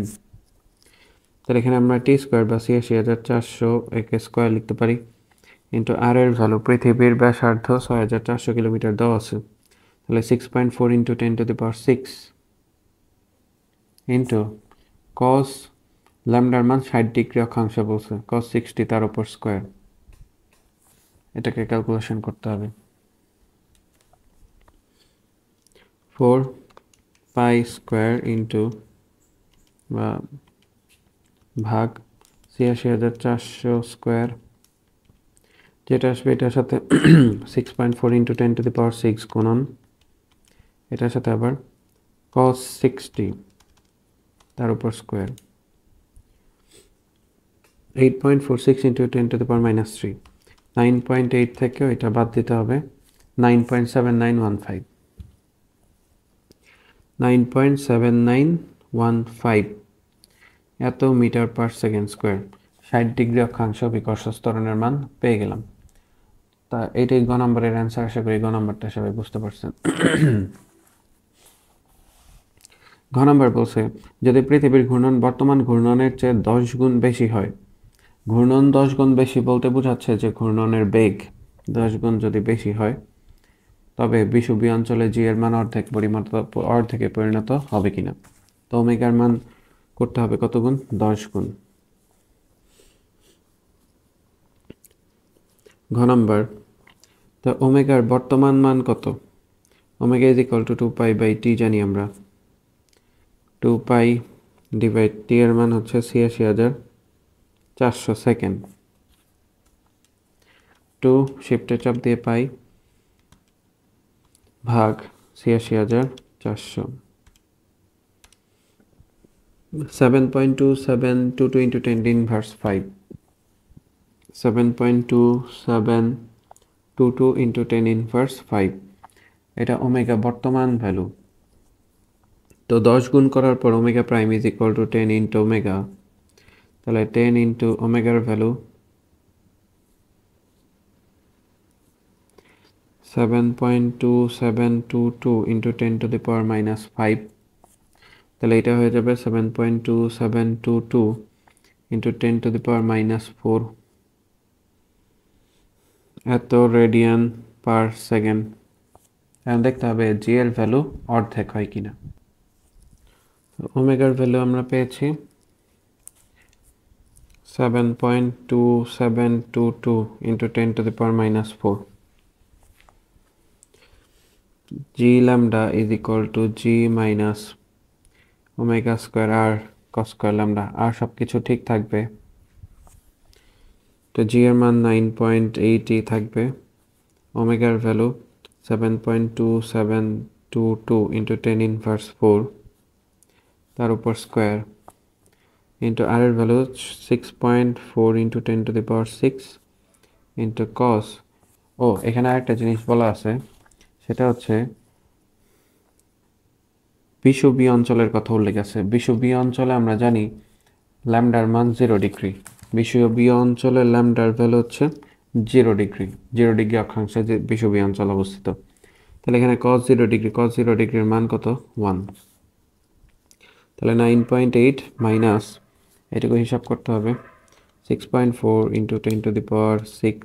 তাহলে এখানে আমরা টি স্কোয়ার বা 86,400 একে স্কোয়ার লিখতে পারি, ইন্টু আর এর ভ্যালু পৃথিবীর ব্যাসার্ধ 6400 কিলোমিটার দেওয়া আছে। তাহলে 6.4 × 10⁶ ইন্টু কস ল্যামডার মান 60 ডিগ্রি অক্ষাংশে বলছে, কস 60 তার উপর স্কোয়ার। এটাকে ক্যালকুলেশন করতে হবে। 4π স্কোয়ার ইন্টু বা ভাগ 86,400 স্কোয়ার, যেটা আসবে এটার সাথে 6.4 × 10⁶ গুণন এটার সাথে আবার cos 60 তার উপর স্কোয়ার, 8.46 × 10⁻³ 9.8 থেকেও এটা বাদ দিতে হবে, 9.7915 9.7915 এত metre per second square. 60 degree অক্ষাংশ বিকর্ষ ত্বরণের মান পেয়ে গেলাম। তা এইটাই গ নম্বরের অ্যান্সার। আশা করি গ নম্বরটা সবাই বুঝতে পারছেন। ঘ নম্বর বলছে, যদি পৃথিবীর ঘূর্ণন বর্তমান ঘূর্ণনের চেয়ে 10 গুণ বেশি হয়। ঘূর্ণন 10 গুণ বেশি বলতে বোঝাচ্ছে যে ঘূর্ণনের বেগ 10 গুণ যদি বেশি হয়, তবে বিষুবীয় অঞ্চলে জি এর মান অর্ধেকে পরিণত হবে কিনা। তো ওমেগার মান করতে হবে কত গুণ, 10 গুণ। ঘ নম্বর, তো ওমেগার বর্তমান মান কত? Omega is equal two 2π/t জানি আমরা। 2π/t এর মান হচ্ছে 86,400 সেকেন্ড। 2 শিফটে চাপ দিয়ে পাই ভাগ 86,400, 7.2722 × 10⁻⁵, 7.2722 × 10⁻⁵। এটা ওমেগা বর্তমান ভ্যালু। তো 10 গুণ করার পর omega prime is equal two 10 × omega. তাহলে 10 × ওমেগার ভ্যালু 7.2722 × 10⁻⁵। তাহলে এটা হয়ে যাবে 7.2722 × 10⁻⁴ এত রেডিয়ান পার সেকেন্ড। এখন দেখতে হবে জি এর ভ্যালু অর্ধেক হয় কিনা। ওমেগার ভ্যালু আমরা পেয়েছি 7.2722 into 10 to the power minus 4. G lambda is equal to G minus omega square r cos square lambda. আর সব কিছু ঠিক থাকবে, তো G এর মান 9.80 থাকবে, ওমেগার ভ্যালু 7.2722 into 10 inverse 4 তার উপর স্কোয়ার ইন্টু আর এর value 6.4 into 10 to the power 6 into cos। ও এখানে আরেকটা জিনিস বলা আছে, সেটা হচ্ছে বিষুবীয় অঞ্চলের কথা উল্লেখ আছে। বিষুবীয় অঞ্চলে আমরা জানি ল্যামডার মান 0 ডিগ্রি। বিষুবীয় অঞ্চলে ল্যামডার ভ্যালু হচ্ছে 0 ডিগ্রি, 0 ডিগ্রি অক্ষাংশে যে বিষুবীয় অঞ্চল অবস্থিত। তাহলে এখানে cos 0 ডিগ্রি, cos 0 ডিগ্রির মান কত? 1। তাহলে 9.8 মাইনাস এটুকু হিসাব করতে হবে 6.4 into 10 to the power 6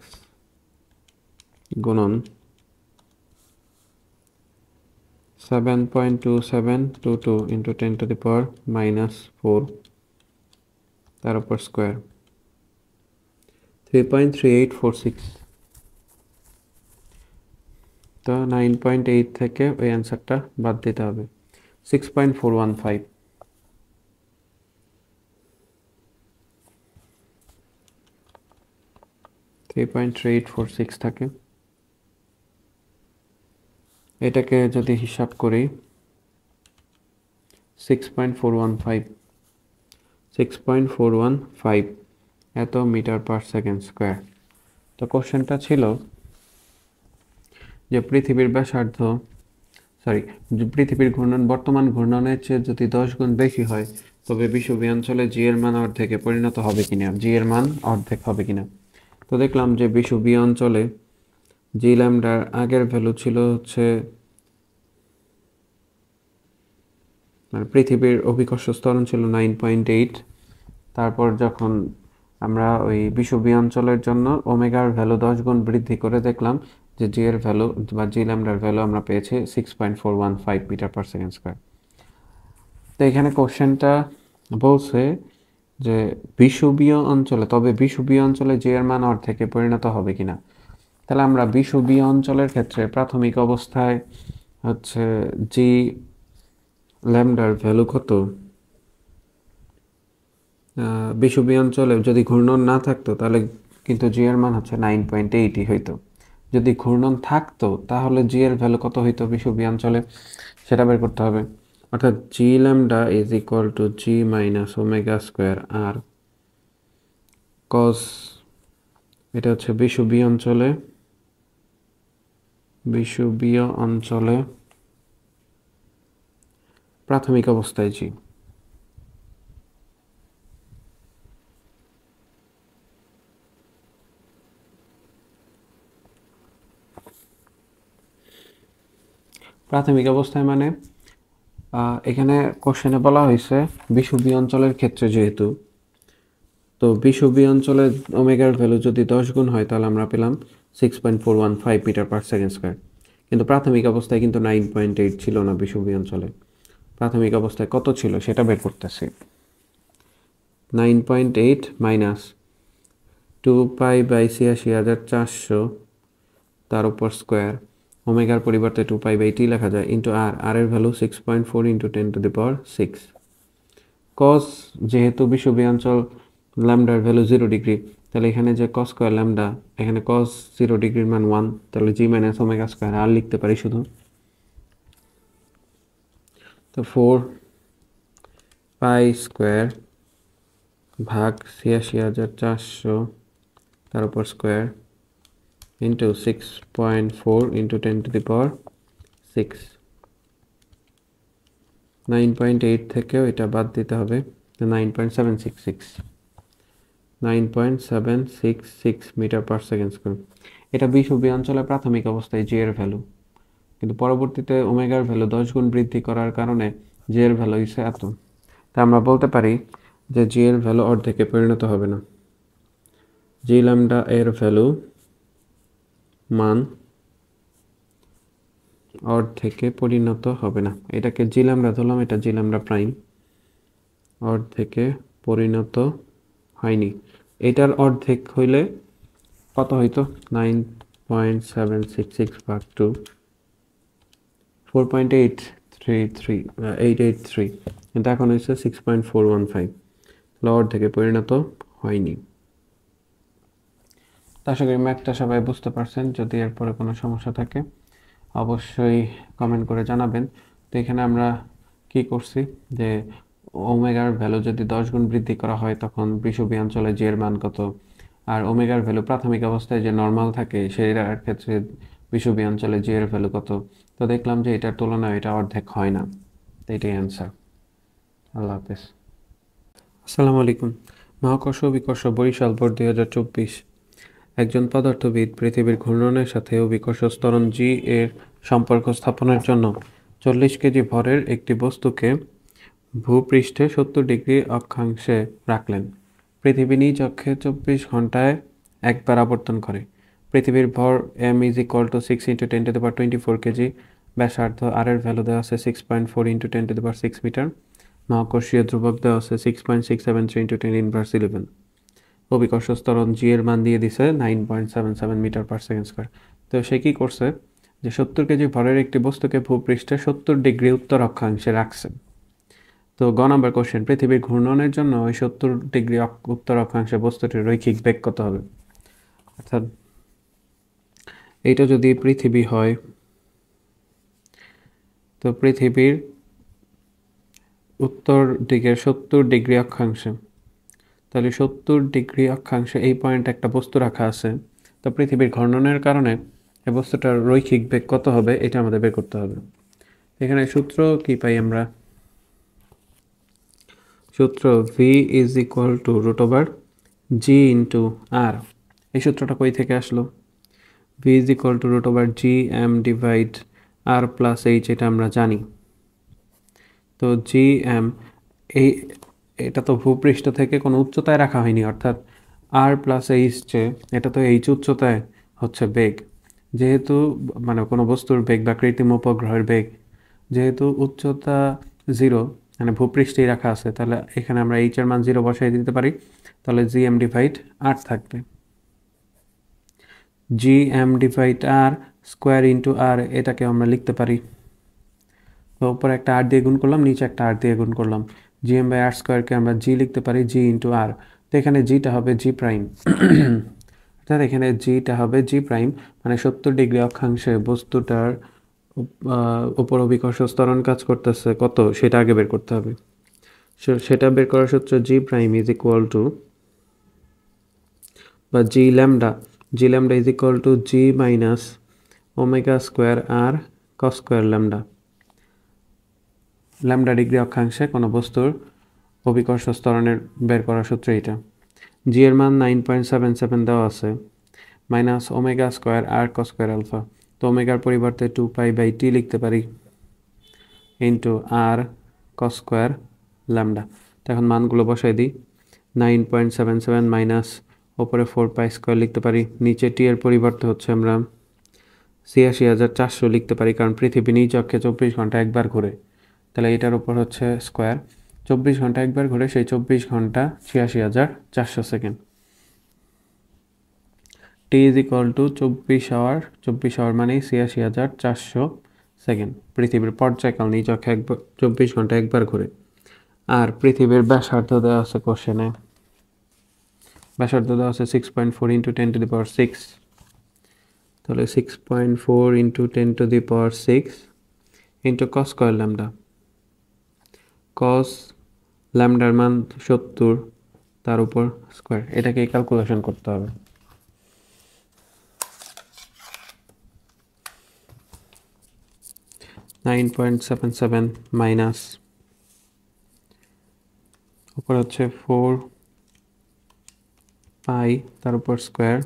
গুণন 7.2722 into 10 to the power minus 4 তার উপর স্কোয়ার 3.3846। তো 9.8 থেকে ওই অ্যান্সারটা বাদ দিতে হবে 6.415। 3.3846 থাকে, এটাকে যদি হিসাব করি 6.415 এত মিটার পার সেকেন্ড স্কোয়ার। তো কোশ্চেনটা ছিল যে পৃথিবীর ব্যাসার্ধ পৃথিবীর ঘূর্ণন বর্তমান ঘূর্ণনের চেয়ে যদি 10 গুণ বেশি হয় তবে বিষুবীয় অঞ্চলে জি এর মান অর্ধেকে পরিণত হবে কিনা, জি এর মান অর্ধেক হবে কিনা। তো দেখলাম যে বিষুবীয় অঞ্চলে জি ল্যামডার আগের ভ্যালু ছিল হচ্ছে মানে পৃথিবীর অভিকর্ষ ত্বরণ ছিল 9.8। তারপর যখন আমরা ওই বিষুবীয় অঞ্চলের জন্য ওমেগার ভ্যালু 10 গুণ বৃদ্ধি করে দেখলাম যে জি এর ভ্যালু বা জি ল্যামডার ভ্যালু আমরা পেয়েছি 6.415 মিটার পার সেকেন্ড স্কোয়ার। তো এখানে কোশ্চেনটা বলছে যে বিষুবীয় অঞ্চলে, তবে বিষুবীয় অঞ্চলে জি এর মান অর্ধেকে পরিণত হবে কিনা। তাহলে আমরা বিষুবীয় অঞ্চলের ক্ষেত্রে প্রাথমিক অবস্থায় হচ্ছে জি ল্যামডার ভ্যালু কত, বিষুবীয় অঞ্চলে যদি ঘূর্ণন না থাকতো তাহলে কিন্তু জি এর মান হচ্ছে 9.80 হইতো। যদি ঘূর্ণন থাকতো তাহলে জি এর ভ্যালু কত হইতো বিষুবীয় অঞ্চলে, সেটা বের করতে হবে। অর্থাৎ g lambda is equal to g minus omega square r cos, এটা হচ্ছে বিষুবীয় অঞ্চলে প্রাথমিক অবস্থায় জি। প্রাথমিক অবস্থায় মানে এখানে কোশ্চেনে বলা হয়েছে বিষুবীয় অঞ্চলের ক্ষেত্রে, যেহেতু তো বিষুবীয় অঞ্চলে ওমেগার ভ্যালু যদি 10 গুণ হয় তাহলে আমরা পেলাম 6.415 মিটার পার সেকেন্ড স্কোয়ার। কিন্তু প্রাথমিক অবস্থায় কিন্তু 9.8 ছিল না বিষুবীয় অঞ্চলে। প্রাথমিক অবস্থায় কত ছিল সেটা বের করতেছি। 9.8 মাইনাস 2π/৮৬,৪০০ তার উপর স্কোয়ার, ওমেগার পরিবর্তে 2π/t লেখা যায়, ইন্টু আর এর value 6.4 into 10 to the power 6। কস, যেহেতু বিষুবীয় অঞ্চল ল্যামডার ভ্যালু 0 ডিগ্রি, তাহলে এখানে যে কস স্কোয়ার ল্যামডা, এখানে কস 0 ডিগ্রির মান 1, তাহলে জি মাইনাস ওমেগা স্কোয়ার আর লিখতে পারি শুধু। তো 4π স্কোয়ার ভাগ ৮৬,৪০০ তার উপর square into 6.4 into 10 to the power 6। 9.8 থেকেও এটা বাদ দিতে হবে, 9.766 মিটার পার সেকেন্ড স্কোয়ার। এটা বিষুবীয় অঞ্চলে প্রাথমিক অবস্থায় জি এর ভ্যালু, কিন্তু পরবর্তীতে ওমেগার ভ্যালু 10 গুণ বৃদ্ধি করার কারণে জি এর ভ্যালু হচ্ছে এত। তা আমরা বলতে পারি যে জি এর ভ্যালু অর্ধেকে পরিণত হবে না। জি ল্যামডা এর ভ্যালু মান অর্ধেকে পরিণত হবে না। এটাকে জি ল্যামডা ধরলাম, এটা জি ল্যামডা প্রাইম, অর্ধেকে পরিণত হয়নি। এটার অর্ধেক হইলে কত হইতো? 9.766 ভাগ 2, 4.833, কিন্তু এখন হচ্ছে 6.415, তাহলে অর্ধেকে পরিণত হয়নি। আশা করি ম্যাথটা সবাই বুঝতে পারছেন। যদি এরপরে কোনো সমস্যা থাকে অবশ্যই কমেন্ট করে জানাবেন। তো এখানে আমরা কি করছি যে ওমেগার ভ্যালু যদি 10 গুণ বৃদ্ধি করা হয় তখন বিষুবীয় অঞ্চলে জি এর মান কত, আর ওমেগার ভ্যালু প্রাথমিক অবস্থায় যে নর্মাল থাকে সেইটার ক্ষেত্রে বিষুবীয় অঞ্চলে জি এর ভ্যালু কত। তো দেখলাম যে এটার তুলনায় এটা অর্ধেক হয় না, তো এটাই অ্যান্সার। আল্লাহ হাফেজ। আসসালামু আলাইকুম। মহাকর্ষ বিকর্ষ বরিশাল বোর্ড 2024। একজন পদার্থবিদ পৃথিবীর ঘূর্ণনের সাথে অভিকর্ষ ত্বরণ জি এর সম্পর্ক স্থাপনের জন্য 40 কেজি ভরের একটি বস্তুকে ভূপৃষ্ঠে 70 ডিগ্রি অক্ষাংশে রাখলেন। পৃথিবী নিজ অক্ষে 24 ঘন্টায় একবার আবর্তন করে। পৃথিবীর ভর m = 6 × 10⁻24 কেজি, ব্যাসার্ধ আর এর ভ্যালু দেওয়া আছে 6.4 × 10⁻6 মিটার, মহাকর্ষীয় ধ্রুবক দেওয়া আছে 6.673 × 10⁻11। অভিকর্ষ ত্বরণ জি এর মান দিয়ে দিছে 9.77 মিটার পার সেকেন্ড স্কয়ার। তো সে কি করছে যে 70 কেজি ভরের একটি বস্তুকে ভূপৃষ্ঠে 70 ডিগ্রি উত্তর অক্ষাংশে রাখছে। তো গ নম্বর কোশ্চেন, পৃথিবীর ঘূর্ণনের জন্য ওই 70 ডিগ্রি উত্তর অক্ষাংশে বস্তুটির রৈখিক বেগ কত হবে? অর্থাৎ এইটা যদি পৃথিবী হয়, তো পৃথিবীর উত্তর দিকের 70 ডিগ্রি অক্ষাংশে, তাহলে 70 ডিগ্রি অক্ষাংশে এই পয়েন্টে একটা বস্তু রাখা আছে। তো পৃথিবীর ঘূর্ণনের কারণে এই বস্তুটার রৈখিক বেগ কত হবে এটা আমাদের বের করতে হবে। এখানে সূত্র কি পাই আমরা? সূত্র v = √g × r। এই সূত্রটা কই থেকে আসলো? v = √g m/r + h, এটা আমরা জানি। তো gm এটা তো ভূপৃষ্ঠ থেকে কোনো উচ্চতায় রাখা হয়নি, অর্থাৎ r + h যে এটা তো h উচ্চতায় হচ্ছে বেগ। যেহেতু মানে কোনো বস্তুর বেগ বা কৃত্রিম উপগ্রহের বেগ যেহেতু উচ্চতা 0, মানে ভূপৃষ্ঠেই রাখা আছে, তাহলে এখানে আমরা h এর মান 0 বসাই দিতে পারি, তাহলে gm/r থাকবে। gm/r স্কোয়ার ইন্টু r, এটাকে আমরা লিখতে পারি, তো উপরে একটা r দিয়ে গুণ করলাম, নিচে একটা r দিয়ে গুণ করলাম। gm/r স্কোয়ারকে আমরা g লিখতে পারি g ইন্টু r। তো এখানে gটা হবে g প্রাইম, অর্থাৎ এখানে gটা হবে g প্রাইম, মানে 70 ডিগ্রি অক্ষাংশে বস্তুটার উপর অভিকর্ষ ত্বরণ কাজ করতেছে কত সেটা আগে বের করতে হবে। সেটা বের করার সূত্র g প্রাইম = বা g lambda = g minus omega square r cos square lambda. Lambda degree অক্ষাংশে কোনো বস্তুর অভিকর্ষ ত্বরণের বের করার সূত্র এটা। জি এর মান 9.77 দেওয়া আছে, minus omega square r cos square alpha. তো ওমেগার পরিবর্তে 2π/t লিখতে পারি into r cos square lambda. তো এখন মানগুলো বসাই দিই, 9.77 মাইনাস ওপরে 4π² লিখতে পারি, নিচে টি এর পরিবর্তে হচ্ছে আমরা 86,400 লিখতে পারি, কারণ পৃথিবী নিজ অক্ষে 24 ঘন্টা একবার ঘুরে, তাহলে এটার উপর হচ্ছে স্কোয়ার। 24 ঘন্টা একবার ঘুরে, সেই 24 ঘন্টা 86,400 সেকেন্ড। টি = 24 আওয়ার, 24 আওয়ার মানে 86,400 সেকেন্ড। পৃথিবীর পর্যায়কাল নিজ অক্ষে 24 ঘন্টা একবার ঘুরে। আর পৃথিবীর ব্যাসার্ধ দেওয়া আছে কোশ্চেনে, ব্যাসার্ধ দেওয়া আছে 6.4 × 10⁶, তাহলে 6.4 × 10⁶ into cos square lambda. cos ল্যামডার মান 70, তার উপর স্কোয়ার, এটাকে ক্যালকুলেশন করতে হবে। -9.77 মাইনাস উপর হচ্ছে 4π, তার উপর স্কোয়ার,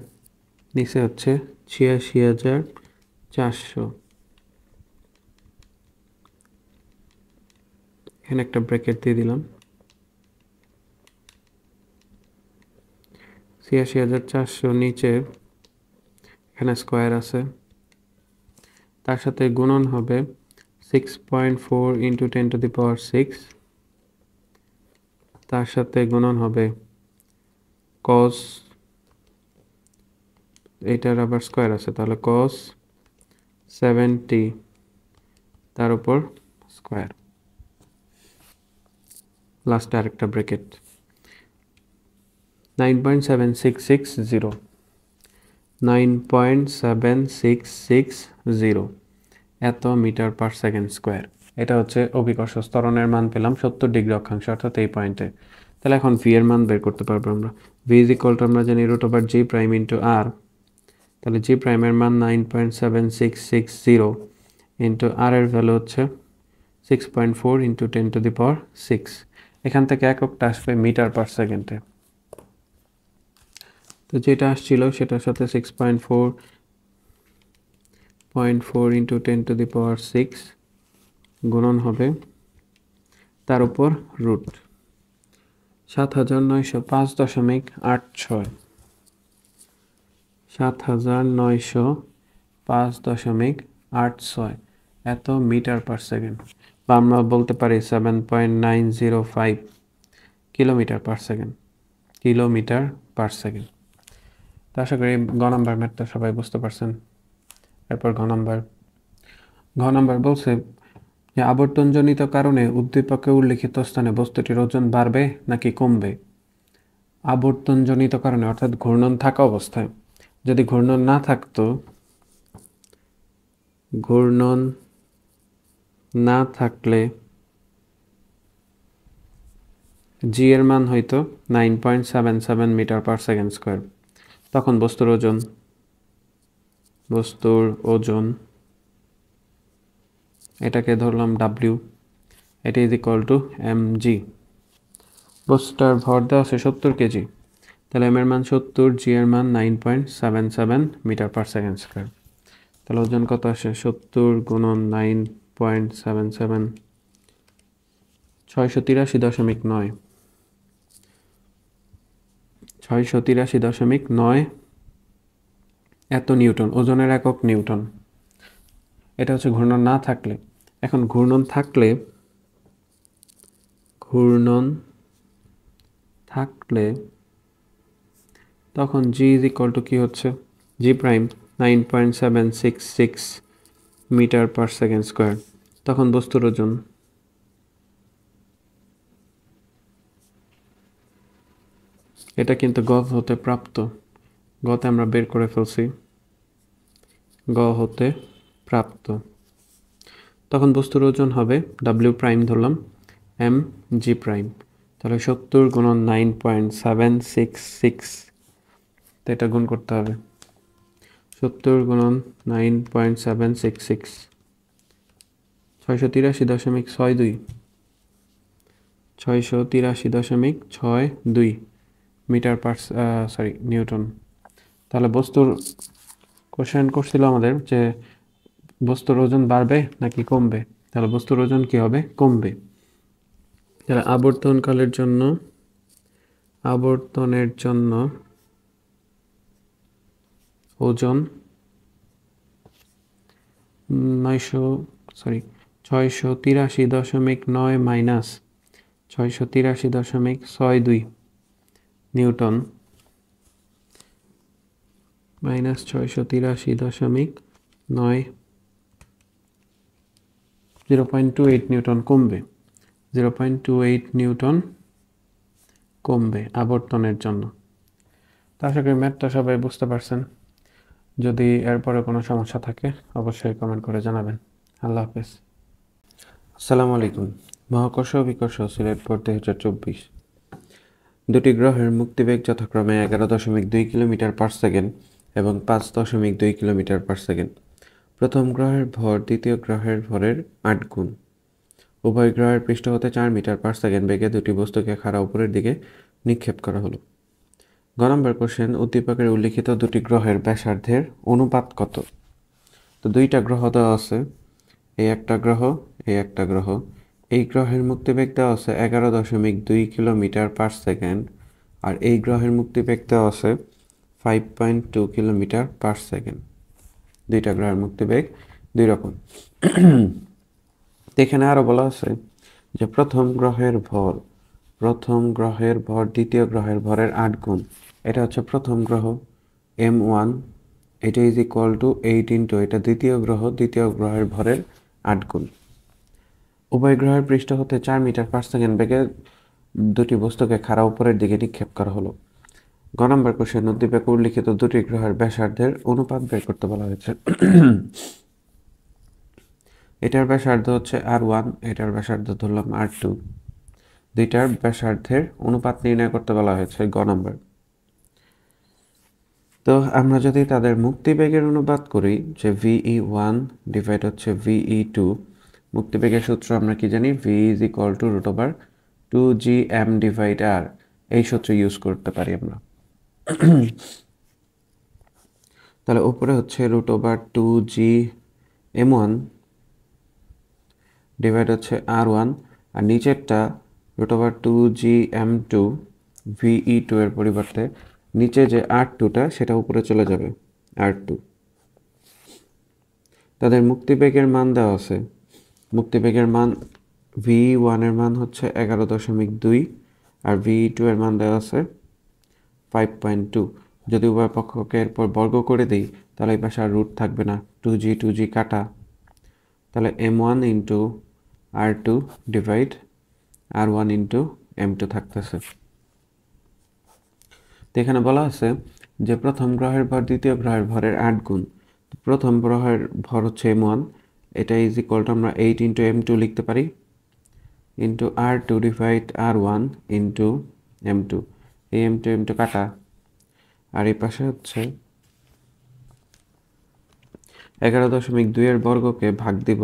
নিচে হচ্ছে 86,400। এখানে একটা ব্র্যাকেট দিয়ে দিলাম, 86,400 নিচে এখানে স্কোয়ার আছে, তার সাথে গুণন হবে 6.4 ইন্টু 10⁶, তার সাথে গুণন হবে cos, এটার আবার স্কোয়ার আছে, তাহলে cos 70 তার উপর স্কোয়ার, লাস্টে আরেকটা ব্র্যাকেট 9.7660, 9.7660 এত মিটার পার সেকেন্ড স্কোয়ার। এটা হচ্ছে অভিকর্ষ ত্বরণের মান পেলাম 70 ডিগ্রি অক্ষাংশ, অর্থাৎ এই পয়েন্টে। তাহলে এখন ভি এর মান বের করতে পারবো আমরা। ভি ইজ ইকুয়াল টু আমরা জানি √g' ইন্টু আর। তাহলে জি প্রাইমের মান 9.7660 ইন্টু আর এর ভ্যালু হচ্ছে 6.4 ইন্টু 10⁶। এখান থেকে এককটা আসবে মিটার পার সেকেন্ডে। তো যেটা আসছিল সেটার সাথে 6.4 ইন্টু 10⁶ গুণন হবে, তার উপর রুট 7905.86, 7905.86 এত মিটার পার সেকেন্ড, বা আমরা বলতে পারি 7.905 kilometre per second, kilometre per second. তো আশা করি গ নাম্বার ম্যাথটা সবাই বুঝতে পারছেন। এরপর ঘ নাম্বার বলছে যে আবর্তনজনিত কারণে উদ্দীপকে উল্লিখিত স্থানে বস্তুটির ওজন বাড়বে নাকি কমবে। আবর্তনজনিত কারণে অর্থাৎ ঘূর্ণন থাকা অবস্থায়, যদি ঘূর্ণন না থাকতো, ঘূর্ণন না থাকলে জি এর মান হয়তো 9.77 মিটার পার সেকেন্ড স্কোয়ার, তখন বস্তুর ওজন এটাকে ধরলাম ডাব্লিউ, এটা ইজ ইকুয়াল টু mg। বস্তুটার ভর দেওয়া আছে 70 কেজি, তাহলে এম এর মান 70, জি এর মান 9.77 মিটার পার সেকেন্ড স্কোয়ার। তাহলে ওজন কত আসে 70 গুণন 9.77, 683.9, 683.9 এত নিউটন, ওজনের একক নিউটন। এটা হচ্ছে ঘূর্ণন না থাকলে। এখন ঘূর্ণন থাকলে তখন জি ইজ ইকুয়াল টু কি হচ্ছে, g prime 9.766 metre per second square, তখন বস্তুর ওজন এটা কিন্তু গ হতে প্রাপ্ত, গতে আমরা বের করে ফেলছি, গ হতে প্রাপ্ত, তখন বস্তুর ওজন হবে ডাব্লিউ প্রাইম ধরলাম এম জি প্রাইম। তাহলে 70 গুণন 9.766, তো এটা গুণ করতে হবে 70 গুণন 9.766, 683.62, 683.62 মিটার পার নিউটন। তাহলে বস্তুর কোশ্চেন করছিল আমাদের যে বস্তুর ওজন বাড়বে নাকি কমবে, তাহলে বস্তুর ওজন কি হবে, কমবে। তাহলে আবর্তনের জন্য ওজন 683.9 মাইনাস 683.62 নিউটন, মাইনাস 683.9, 0.28 নিউটন কমবে, 0.28 নিউটন কমবে আবর্তনের জন্য। তো আশা করি ম্যাথটা সবাই বুঝতে পারছেন। যদি এরপরে কোনো সমস্যা থাকে অবশ্যই কমেন্ট করে জানাবেন। আল্লাহ হাফেজ। আসসালামু আলাইকুম। মহাকর্ষ বিকর্ষ সিলেট বোর্ড 2024। দুটি গ্রহের মুক্তিবেগ যথাক্রমে 11.2 কিলোমিটার পার সেকেন্ড এবং 5.2 কিলোমিটার পার সেকেন্ড। প্রথম গ্রহের ভর দ্বিতীয় গ্রহের ভরের 8 গুণ। উভয় গ্রহের পৃষ্ঠ হতে 4 মিটার পার সেকেন্ড বেগে দুটি বস্তুকে খাড়া উপরের দিকে নিক্ষেপ করা হলো। গ নম্বর কোশ্চেন, উদ্দীপকের উল্লিখিত দুটি গ্রহের ব্যাসার্ধের অনুপাত কত। তো দুইটা গ্রহ দেওয়া আছে, এই একটা গ্রহ, এই একটা গ্রহ। এই গ্রহের মুক্তিবেগ দেওয়া আছে 11.2 কিলোমিটার পার সেকেন্ড, আর এই গ্রহের মুক্তিবেগ দেওয়া আছে 5.2 কিলোমিটার পার সেকেন্ড। দুইটা গ্রহের মুক্তিবেগ দুই রকম। তো এখানে আরো বলা আছে যে প্রথম গ্রহের ভর দ্বিতীয় গ্রহের ভরের 8 গুণ। এটা হচ্ছে প্রথম গ্রহ M1, এটা ইজ ইকুয়াল টু 8 ইন্টু এটা দ্বিতীয় গ্রহের ভরের 8 গুণ। উভয় গ্রহের পৃষ্ঠ হতে 4 মিটার পার সেকেন্ড বেগে দুটি বস্তুকে খাড়া উপরের দিকে নিক্ষেপ করা হলো। গ নম্বর কোশ্চেন, উদ্দীপকে উল্লিখিত দুটি গ্রহের ব্যাসার্ধের অনুপাত বের করতে বলা হয়েছে। এটার ব্যাসার্ধ হচ্ছে R1, এটার ব্যাসার্ধ ধরলাম R2। দুইটার ব্যাসার্ধের অনুপাত নির্ণয় করতে বলা হয়েছে গ নম্বর। তো আমরা যদি তাদের মুক্তিবেগের অনুপাত করি যে VE1 ডিভাইড হচ্ছে VE2, মুক্তিবেগের সূত্র আমরা কি জানি, V is equal to root over 2gm divide r, এই সূত্র ইউজ করতে পারি আমরা। তাহলে উপরে হচ্ছে রুট ওভার 2gm1 ডিভাইড হচ্ছে R1, আর নিচেরটা রুট ওভার 2gm2 VE2 এর পরিবর্তে নিচে যে R2টা সেটা উপরে চলে যাবে, R2। তাদের মুক্তিবেগের মান দেওয়া আছে। মুক্তিবেগের মান V1 এর মান হচ্ছে 11.2 আর VE2 এর মান দেওয়া আছে 5.2। যদি উভয় পক্ষকে এরপর বর্গ করে দিই তাহলে এই পাশে আর রুট থাকবে না, 2g কাটা, তাহলে M1 into R2 divide R1 into M2 থাকতেছে। তো এখানে বলা আছে যে প্রথম গ্রহের ভর দ্বিতীয় গ্রহের ভরের 8 গুণ। প্রথম গ্রহের ভর হচ্ছে M1, এটা ইজ ইকুয়াল টু আমরা 8 ইন্টু M2 লিখতে পারি, into R2 divide R1 into M2। এই M2 কাটা, আর এই পাশে হচ্ছে 11.2 এর বর্গকে ভাগ দিব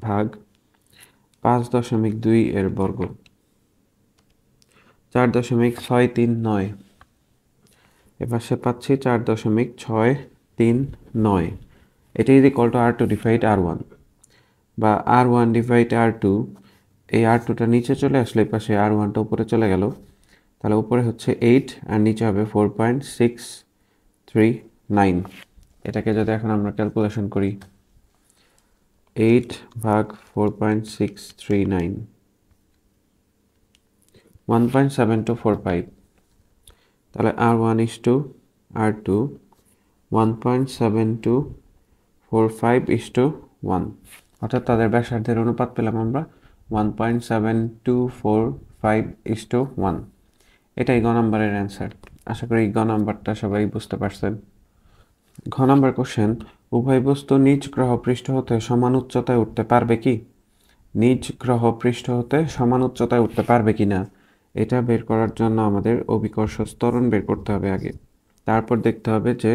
ভাগ 5.2 এর বর্গ, 4.639। এপাশে পাচ্ছি 4.639। এটা is equal two R2 divide R1 বা R1 ডিভাইড R2। এই R2টা নিচে চলে আসলে এই পাশে R1টা উপরে চলে গেল, তাহলে উপরে হচ্ছে 8 আর নিচে হবে 4.639। এটাকে যদি এখন আমরা ক্যালকুলেশন করি, 8 ভাগ 4.639, 1.7245। তাহলে R1 is to R2 1.7245 is to 1, অর্থাৎ তাদের ব্যাসার্ধের অনুপাত পেলাম আমরা 1.7245 is to 1। এটাই গ নম্বরের অ্যান্সার। আশা করি গ নম্বরটা সবাই বুঝতে পারছেন। ঘ নম্বর কোশ্চেন, উভয় বস্তু নিজ গ্রহ পৃষ্ঠ হতে সমান উচ্চতায় উঠতে পারবে কি? নিজ গ্রহ পৃষ্ঠ হতে সমান উচ্চতায় উঠতে পারবে কি না, এটা বের করার জন্য আমাদের অভিকর্ষ ত্বরণ বের করতে হবে আগে। তারপর দেখতে হবে যে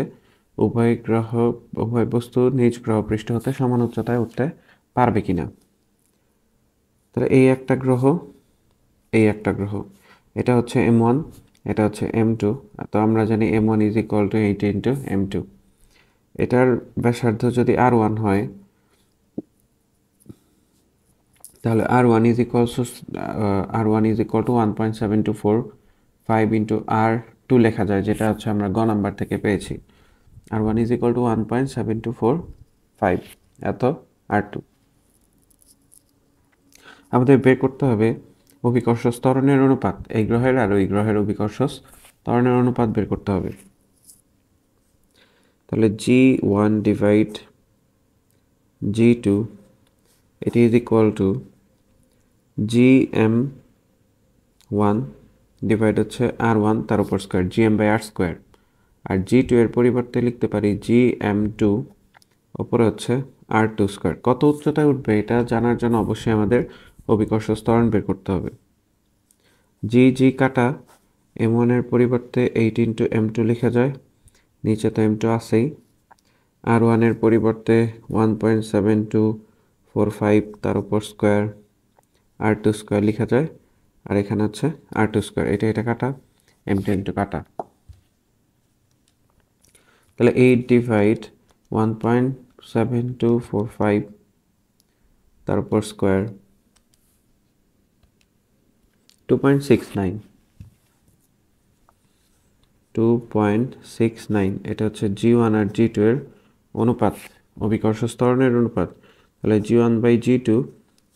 উভয় বস্তু নিজ গ্রহ পৃষ্ঠ হতে সমান উচ্চতায় উঠতে পারবে কি না। তাহলে এই একটা গ্রহ, এটা হচ্ছে M1, এটা হচ্ছে M2। তো আমরা জানি M1 is equal two 8 into M2। এটার ব্যাসার্ধ যদি R1 হয় তাহলে R1 is equal two 1.7245 into R2 লেখা যায়, যেটা হচ্ছে আমরা গ নাম্বার থেকে পেয়েছি। R1 ইজ ইকুয়াল টু 1.7245 এত R2। আমাদের বের করতে হবে অভিকর্ষ ত্বরণের অনুপাত, এই গ্রহের আর ওই গ্রহের অভিকর্ষ ত্বরণের অনুপাত বের করতে হবে। তাহলে G1 ডিভাইড G2 এটি is equal two GM1 divide হচ্ছে R1 তার উপর স্কোয়ার, GM/R স্কোয়ার। আর G2 এর পরিবর্তে লিখতে পারি GM2 ওপরে হচ্ছে R2 স্কোয়ার। কত উচ্চতায় উঠবে এটা জানার জন্য অবশ্যই আমাদের অভিকর্ষ ত্বরণ বের করতে হবে। G কাটা, M1 এর পরিবর্তে 8 ইন্টু M2 লেখা যায়, নিচে তো M2 আছেই। R1 এর পরিবর্তে 1.7245 তার উপর স্কোয়ার, R2 স্কোয়ার লেখা যায়, আর এখানে হচ্ছে R2 স্কোয়ার, এটা কাটা, M2 কাটা। তাহলে 8 ডিভাইড 1.7245 তার উপর স্কোয়ার 2.69। 2.69, এটা হচ্ছে G1 আর G2 এর অনুপাত, অভিকর্ষ ত্বরণের অনুপাত। তাহলে G1/G2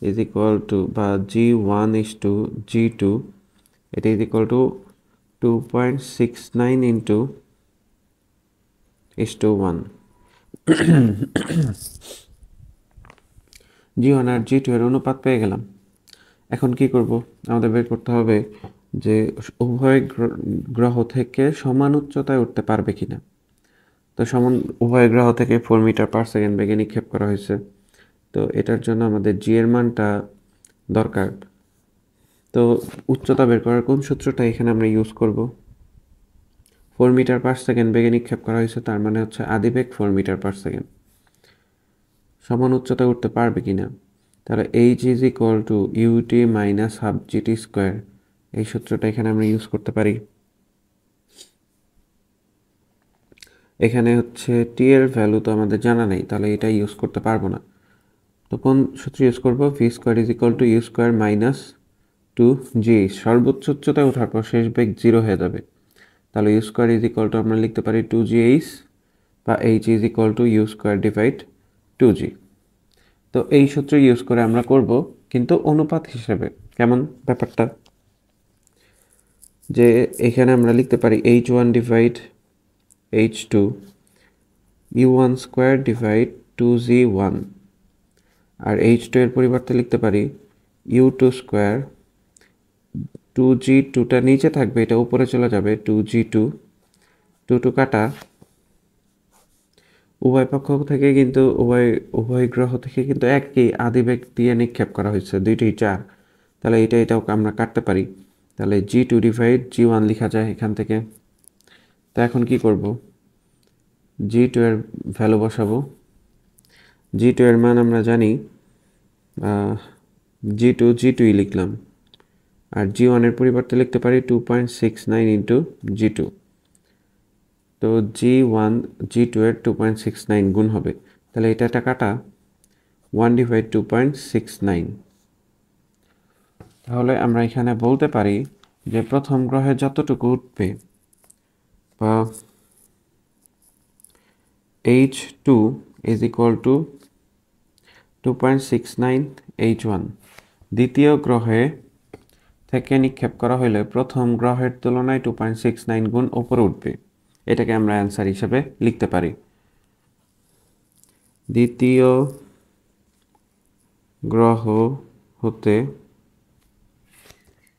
ইজ ইকুয়াল টু, বা G1:G2, এটা is equal to 2.69 into 1. G1 আর G2 এর অনুপাত পেয়ে গেলাম। এখন কি করব? আমাদের বের করতে হবে যে উভয় গ্রহ থেকে সমান উচ্চতায় উঠতে পারবে কিনা। তো উভয় গ্রহ থেকে 4 মিটার পার সেকেন্ড বেগে নিক্ষেপ করা হয়েছে। তো এটার জন্য আমাদের জি এর মানটা দরকার। তো উচ্চতা বের করার কোন সূত্রটা এখানে আমরা ইউজ করব? 4 মিটার পার সেকেন্ড বেগে নিক্ষেপ করা হয়েছে, তার মানে হচ্ছে আদিবেগ 4 মিটার পার সেকেন্ড। সমান উচ্চতায় উঠতে পারবে কিনা, তাহলে h is equal two ut minus half gt square, এই সূত্রটা এখানে আমরা ইউজ করতে পারি। এখানে হচ্ছে টি এর ভ্যালু তো আমাদের জানা নেই, তাহলে এটা ইউজ করতে পারবো না। তো কোন সূত্র ইউজ করবো? V square is equal to U square minus 2g। সর্বোচ্চ উচ্চতায় ওঠার পর শেষ বেগ 0 হয়ে যাবে, তাহলে U square is equal to আমরা লিখতে পারি 2gh, বা h is equal to U square divide 2g। তো এই সূত্র ইউজ করে আমরা করব, কিন্তু অনুপাত হিসেবে। কেমন ব্যাপারটা? যে এখানে আমরা লিখতে পারি h1 divide h2, u1 square divide 2g1, আর h2 এর পরিবর্তে লিখতে পারি u2 স্কোয়ার, 2g2টা নিচে থাকবে, এটা উপরে চলে যাবে, 2g2, 2 কাটা, উভয় পক্ষ থেকে কিন্তু উভয় গ্রহ থেকে কিন্তু একই আদিবেগ দিয়ে নিক্ষেপ করা হয়েছে, দুইটাই 4, তাহলে এটাও আমরা কাটতে পারি। তাহলে g2 ডিভাইড g1 লেখা যায় এখান থেকে। তো এখন কি করব? g2 এর ভ্যালু বসাবো। g2 এর মান আমরা জানি, g2ই লিখলাম, আর g1 এর পরিবর্তে লিখতে পারি 2.69 ইন্টু g2। তো g1 g2 এর 2.69 গুণ হবে, তাহলে এটা কাটা 1 ডিভাইড 2.69। তাহলে আমরা এখানে বলতে পারি যে প্রথম গ্রহে যতটুকু উঠবে, বা h2 is equal to 2.69 h1, দ্বিতীয় গ্রহে থেকে নিক্ষেপ করা হলে প্রথম গ্রহের তুলনায় 2.69 গুণ উপরে উঠবে। এটাকে আমরা অ্যান্সার হিসেবে লিখতে পারি। দ্বিতীয় গ্রহ হতে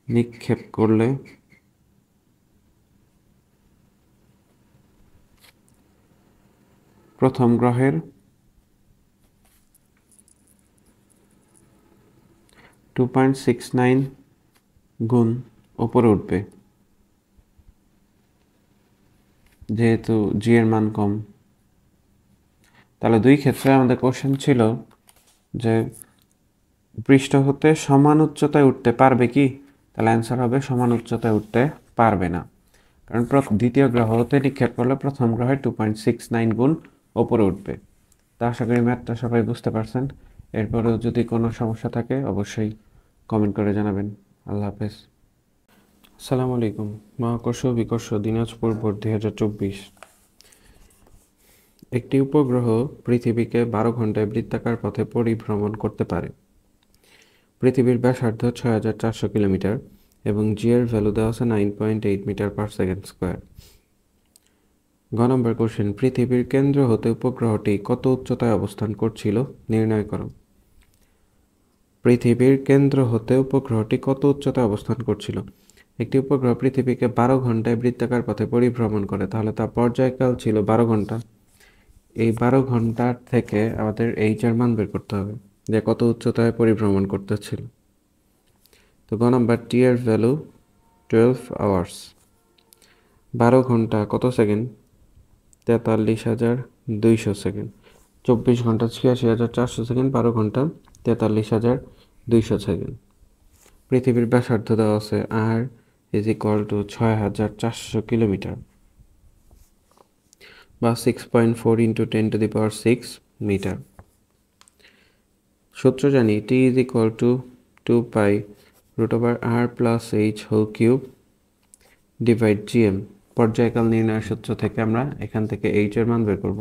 নিক্ষেপ করলে প্রথম গ্রহের 2.69 গুণ উপরে উঠবে, যেহেতু জি এর মান কম। তাহলে দুই ক্ষেত্রে আমাদের কোশ্চেন ছিল যে পৃষ্ঠ হতে সমান উচ্চতায় উঠতে পারবে কি, তাহলে অ্যান্সার হবে সমান উচ্চতায় উঠতে পারবে না, কারণ দ্বিতীয় গ্রহ হতে নিক্ষেপ করলে প্রথম গ্রহের 2.69 গুণ ওপরে উঠবে। তা আশা করি ম্যাথটা সবাই বুঝতে পারছেন। এরপরেও যদি কোনো সমস্যা থাকে অবশ্যই কমেন্ট করে জানাবেন। আল্লাহ হাফেজ। আসসালামু আলাইকুম। মহাকর্ষ বিকর্ষ দিনাজপুর বোর্ড 2024। একটি উপগ্রহ পৃথিবীকে 12 ঘন্টায় বৃত্তাকার পথে পরিভ্রমণ করতে পারে। পৃথিবীর ব্যাসার্ধ 6400 কিলোমিটার এবং জি এর ভ্যালু দেওয়া আছে 9.8 মিটার পার সেকেন্ড স্কোয়ার। গ নম্বর কোশ্চেন, পৃথিবীর কেন্দ্র হতে উপগ্রহটি কত উচ্চতায় অবস্থান করছিল নির্ণয় করো। পৃথিবীর কেন্দ্র হতে উপগ্রহটি কত উচ্চতায় অবস্থান করছিল? একটি উপগ্রহ পৃথিবীকে 12 ঘন্টায় বৃত্তাকার পথে পরিভ্রমণ করে, তাহলে তার পর্যায়কাল ছিল 12 ঘন্টা। এই 12 ঘন্টার থেকে আমাদের এইচ এর মান বের করতে হবে, যে কত উচ্চতায় পরিভ্রমণ করতেছিল। তো গ নাম্বার, টি এর ভ্যালু 12 আওয়ার্স। 12 ঘন্টা কত সেকেন্ড? 43,200 সেকেন্ড। 24 ঘন্টা 86,400 সেকেন্ড। 12 ঘন্টা 43,200 সেকেন্ড। পৃথিবীর ব্যাসার্ধ দেওয়া আছে r is equal to 6,400 kilometre, বা 6.4 ইন্টু 10⁶ মিটার। সূত্র জানি, t is equal to 2 pi √r + h whole cube divide gm। পর্যায়কাল নির্ণয়ের সূত্র থেকে আমরা এখান থেকে h এর মান বের করব।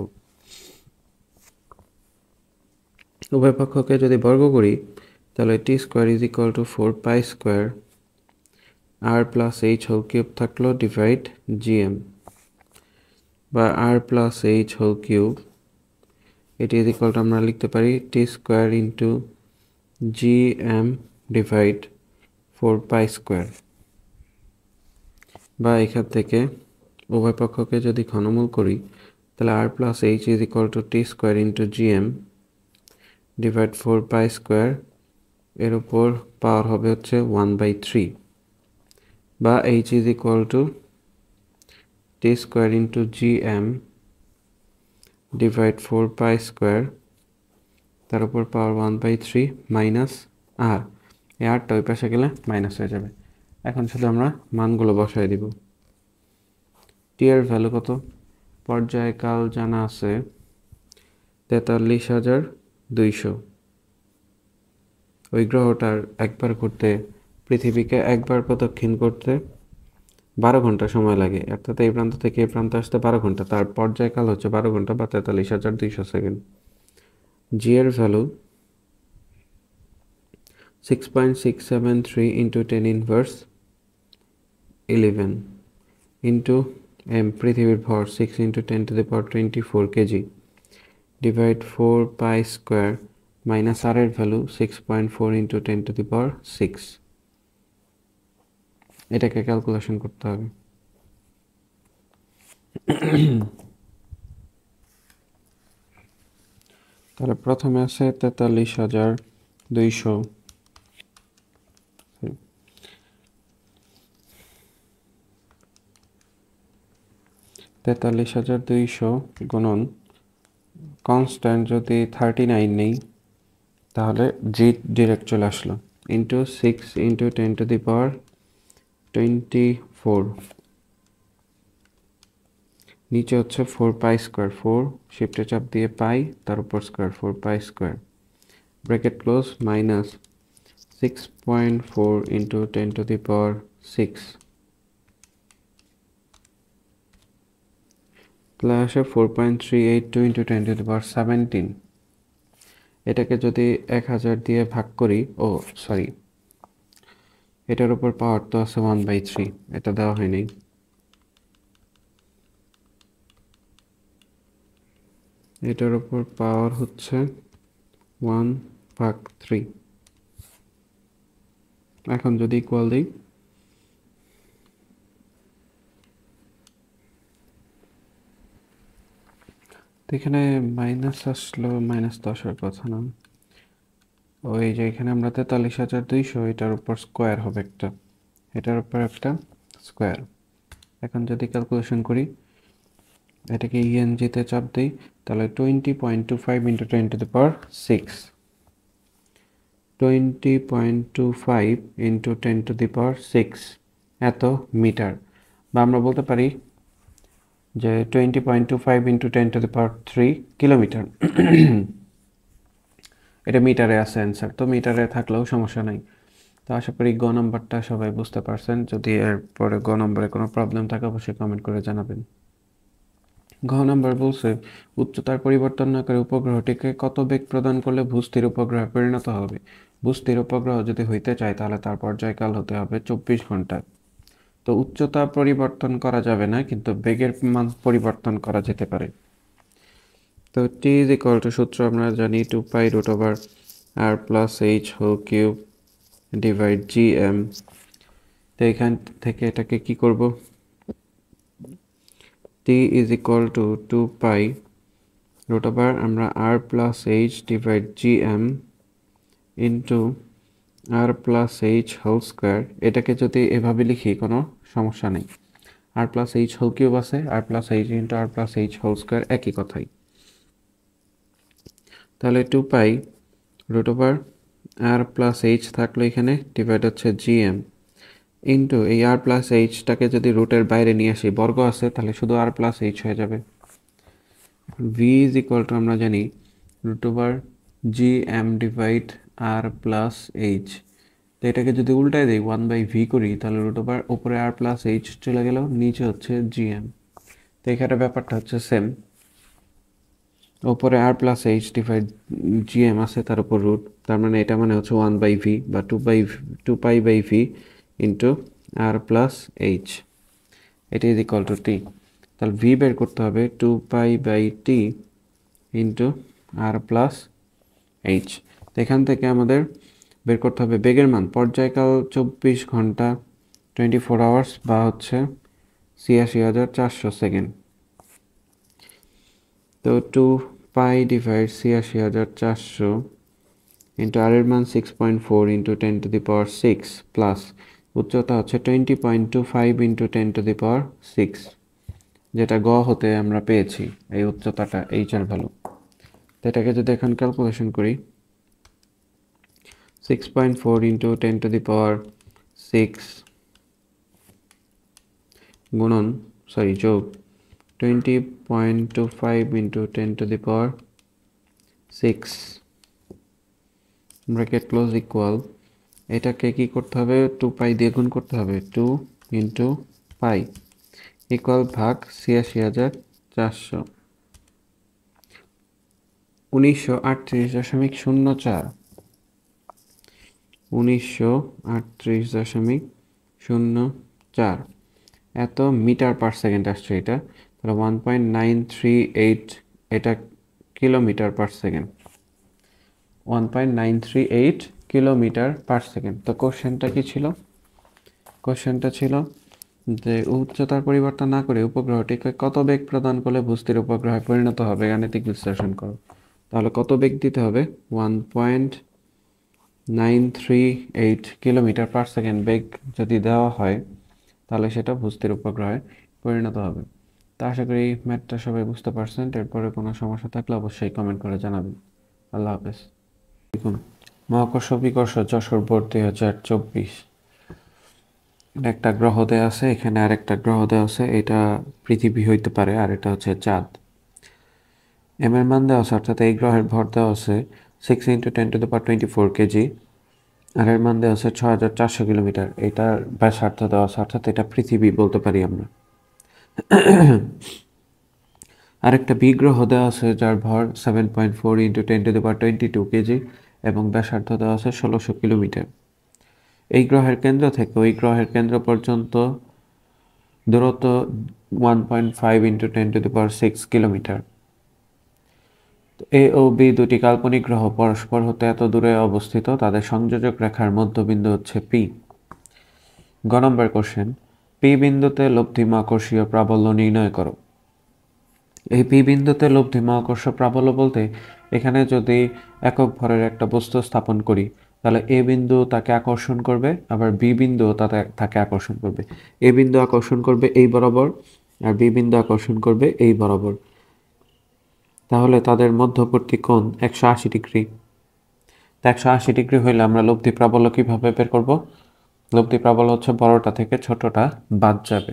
উভয় পক্ষকে যদি বর্গ করি তাহলে t square is equal to 4 pi square r plus h whole cube থাকলো ডিভাইড gm বা r plus h whole cube, এটি ইজ ইকুয়াল টু আমরা লিখতে পারি t square into gm divide 4 pi square, বা এখান থেকে উভয় পক্ষকে যদি ঘনমূল করি তাহলে r plus h is equal two t square into gm divide 4 pi square, এর উপর পাওয়ার হবে হচ্ছে 1/3, বা h is equal two t square into gm divide 4 pi square, তার উপর পাওয়ার 1/3 মাইনাস r, এই rটা ওই পাশে গেলে মাইনাস হয়ে যাবে। এখন শুধু আমরা মানগুলো বসাই দিব। t এর ভ্যালু কত? পর্যায়কাল জানা আছে 43,200। ওই গ্রহটার একবার ঘুরতে পৃথিবীকে একবার প্রদক্ষিণ করতে 12 ঘন্টা সময় লাগে, অর্থাৎ এই প্রান্ত থেকে এই প্রান্তে আসতে 12 ঘন্টা, তার পর্যায়কাল হচ্ছে 12 ঘন্টা বা 43,200 সেকেন্ড। g এর value 6.673 into 10 inverse 11 into m, পৃথিবীর ভর 6 into 10 to the power 24 KG, divide 4 pi square minus r এর value 6.4 into 10 to the power 6। এটাকে ক্যালকুলেশন করতে হবে। তাহলে প্রথমে আছে 43,200 43,200 গুণন কনস্ট্যান্ট যদি 39 নেই তাহলে জি ডিরেক্ট চলে আসলো, ইন্টু 6 ইন্টু 10 টু দি পাওয়ার 24, নিচে হচ্ছে 4 পাই স্কোয়ার, 4 শিফটে চাপ দিয়ে পাই, তার উপর square 4 pi square, bracket close, minus 6.4 into 10 to the power 6 plus 4.382 into 10 to the power 17। এটাকে যদি 1000 দিয়ে ভাগ করি, সরি, এটার উপর পাওয়ার তো আছে 1/3, এটা দেওয়া হয়নি। এটার উপর পাওয়ার হচ্ছে 1/3। এখন যদি ইকুয়াল দিই, এখানে মাইনাস আসলো, মাইনাস তো আসার কথা না। ওই যে এখানে আমরা 43,200, এটার উপর স্কোয়ার হবে একটা, এটার উপর একটা স্কোয়ার। এখন যদি ক্যালকুলেশন করি, এটাকে ইএনজিতে চাপ দিই, তাহলে 20.25 into 10 to the power 6, 20.25 into 10 to the power 6 এত মিটার, বা আমরা বলতে পারি যে 20.25 into 10 to the power 3 kilometre. এটা মিটারে আছে অ্যান্সার, তো মিটারে থাকলেও সমস্যা নাই। তো আশা করি গ নম্বরটা সবাই বুঝতে পারছেন। যদি এরপরে গ নম্বরে কোনো প্রবলেম থাকে অবশ্যই কমেন্ট করে জানাবেন। ঘ নম্বর বলছে উচ্চতার পরিবর্তন না করে উপগ্রহটিকে কত বেগ প্রদান করলে ভূস্থির উপগ্রহে পরিণত হবে। ভূস্থির উপগ্রহ যদি হইতে চায় তাহলে তার পর্যায়কাল হতে হবে 24 ঘন্টা। তো উচ্চতা পরিবর্তন করা যাবে না, কিন্তু বেগের মান পরিবর্তন করা যেতে পারে। তো টি ইজ ইকুয়াল টু, সূত্র আমরা জানি 2 pi root over r plus h whole cube divide gm। তো এখান থেকে এটাকে কি করব, t is equal to 2 pi root over আমরা r plus h divide gm into r plus h whole square. এটাকে যদি এভাবে লিখি কোনো সমস্যা নেই, r plus h whole cube আছে, r plus h into r plus h whole square একই কথাই। তাহলে 2 পাই রুট ওভার আর প্লাস এইচ থাকলো এখানে, ডিভাইড হচ্ছে জিএম ইন্টু এই আর প্লাস এইচটাকে যদি রুটের বাইরে নিয়ে আসি, বর্গ আছে, তাহলে শুধু আর প্লাস এইচ হয়ে যাবে। ভি ইজ ইকুয়াল টু আমরা জানি রুট ওভার জিএম ডিভাইড আর প্লাস এইচ, তো এটাকে যদি উল্টায় দিই 1/v করি তাহলে রুট ওভার উপরে আর প্লাস এইচ চলে গেল, নিচে হচ্ছে জিএম। তো এখানে ব্যাপারটা হচ্ছে সেম, ওপরে আর প্লাস এইচ ডিভাইড জিএম আছে, তার উপর রুট, তার মানে এটা মানে হচ্ছে 1/v বা 2π/v ইন্টু আর প্লাস এইচ, এটা ইজ ইকুয়াল টু টি। তাহলে ভি বের করতে হবে 2π/t ইন্টু আর প্লাস এইচ। তো এখান থেকে আমাদের বের করতে হবে বেগের মান, পর্যায়কাল 24 ঘন্টা 24 আওয়ার্স বা হচ্ছে ৮৬,৪০০ সেকেন্ড। তো 2π ডিভাইড ৮৬,৪০০ ইন্টু আর এর মান 6.4 ইন্টু 10⁶ প্লাস উচ্চতা হচ্ছে 20.25 ইন্টু 10⁶, যেটা গ হতে আমরা পেয়েছি এই উচ্চতাটা, এইচ এর ভ্যালু। তো এটাকে যদি এখন ক্যালকুলেশন করি 6.4 ইন্টু 10⁶ গুণন যোগ 20.25 ইন্টু 10⁶, ব্র্যাকেট ক্লোজ ইকুয়াল, এটাকে কি করতে হবে 2π দিয়ে গুণ করতে হবে, 2 ইন্টু পাই ইকুয়াল ভাগ ৮৬,৪০০, 1938.04, 1938.04 এত মিটার পার সেকেন্ড আসছে এটা। তাহলে 1.938, এটা kilometre per second, 1.938 kilometre per second. তো কোশ্চেনটা কি ছিল? কোশ্চেনটা ছিল যে উচ্চতার পরিবর্তন না করে উপগ্রহটিকে কত বেগ প্রদান করলে ভূস্থির উপগ্রহে পরিণত হবে, গাণিতিক বিশ্লেষণ করো। তাহলে কত বেগ দিতে হবে? 1.938 কিলোমিটার পার সেকেন্ড বেগ যদি দেওয়া হয় তাহলে সেটা ভূস্থির উপগ্রহে পরিণত হবে। তা আশা করি ম্যাথটা সবাই বুঝতে পারছেন। এরপরে কোনো সমস্যা থাকলে অবশ্যই কমেন্ট করে জানাবেন। আল্লাহ হাফেজ। মহাকর্ষ বিকর্ষ যশোর বোর্ড 2024, একটা গ্রহ দেওয়া আছে, এখানে আরেকটা গ্রহ দেওয়া আছে, এটা পৃথিবী হইতে পারে আর এটা হচ্ছে চাঁদ। এম এর মান দেওয়া আছে, অর্থাৎ এই গ্রহের ভর দেওয়া আছে 6 ইন্টু 10⁻24 কেজি, আর এর মান দেওয়া আছে 6,400 কিলোমিটার। এটার ব্যাসার্ধ দেওয়া আছে, অর্থাৎ এটা পৃথিবী বলতে পারি আমরা। আরেকটা বি গ্রহ দেওয়া আছে যার ভর 7.4 ইন্টু 10⁻22 কেজি এবং ব্যাসার্ধ দেওয়া আছে 1600 কিলোমিটার। এই গ্রহের কেন্দ্র থেকে ওই গ্রহের কেন্দ্র পর্যন্ত দূরত্ব 1.5 ইন্টু 10⁶ কিলোমিটার। এ ও বি দুটি কাল্পনিক গ্রহ পরস্পর হতে এত দূরে অবস্থিত, তাদের সংযোজক রেখার মধ্যবিন্দু হচ্ছে পি। গ নম্বর কোশ্চেন, পি বিন্দুতে লব্ধি মহাকর্ষীয় প্রাবল্য নির্ণয় করো। এই পি বিন্দুতে লব্ধি মহাকর্ষ প্রাবল্য বলতে এখানে যদি একক ভরের একটা বস্তু স্থাপন করি তাহলে এ বিন্দু তাকে আকর্ষণ করবে, আবার বি বিন্দু তাকে আকর্ষণ করবে। এ বিন্দু আকর্ষণ করবে এই বরাবর আর বি বিন্দু আকর্ষণ করবে এই বরাবর। তাহলে তাদের মধ্যবর্তী কোণ 180 ডিগ্রি। 180 ডিগ্রি হইলে আমরা লব্ধি প্রাবল্য কিভাবে বের করব? লব্ধি প্রাবল্য হচ্ছে বড়টা থেকে ছোটটা বাদ যাবে।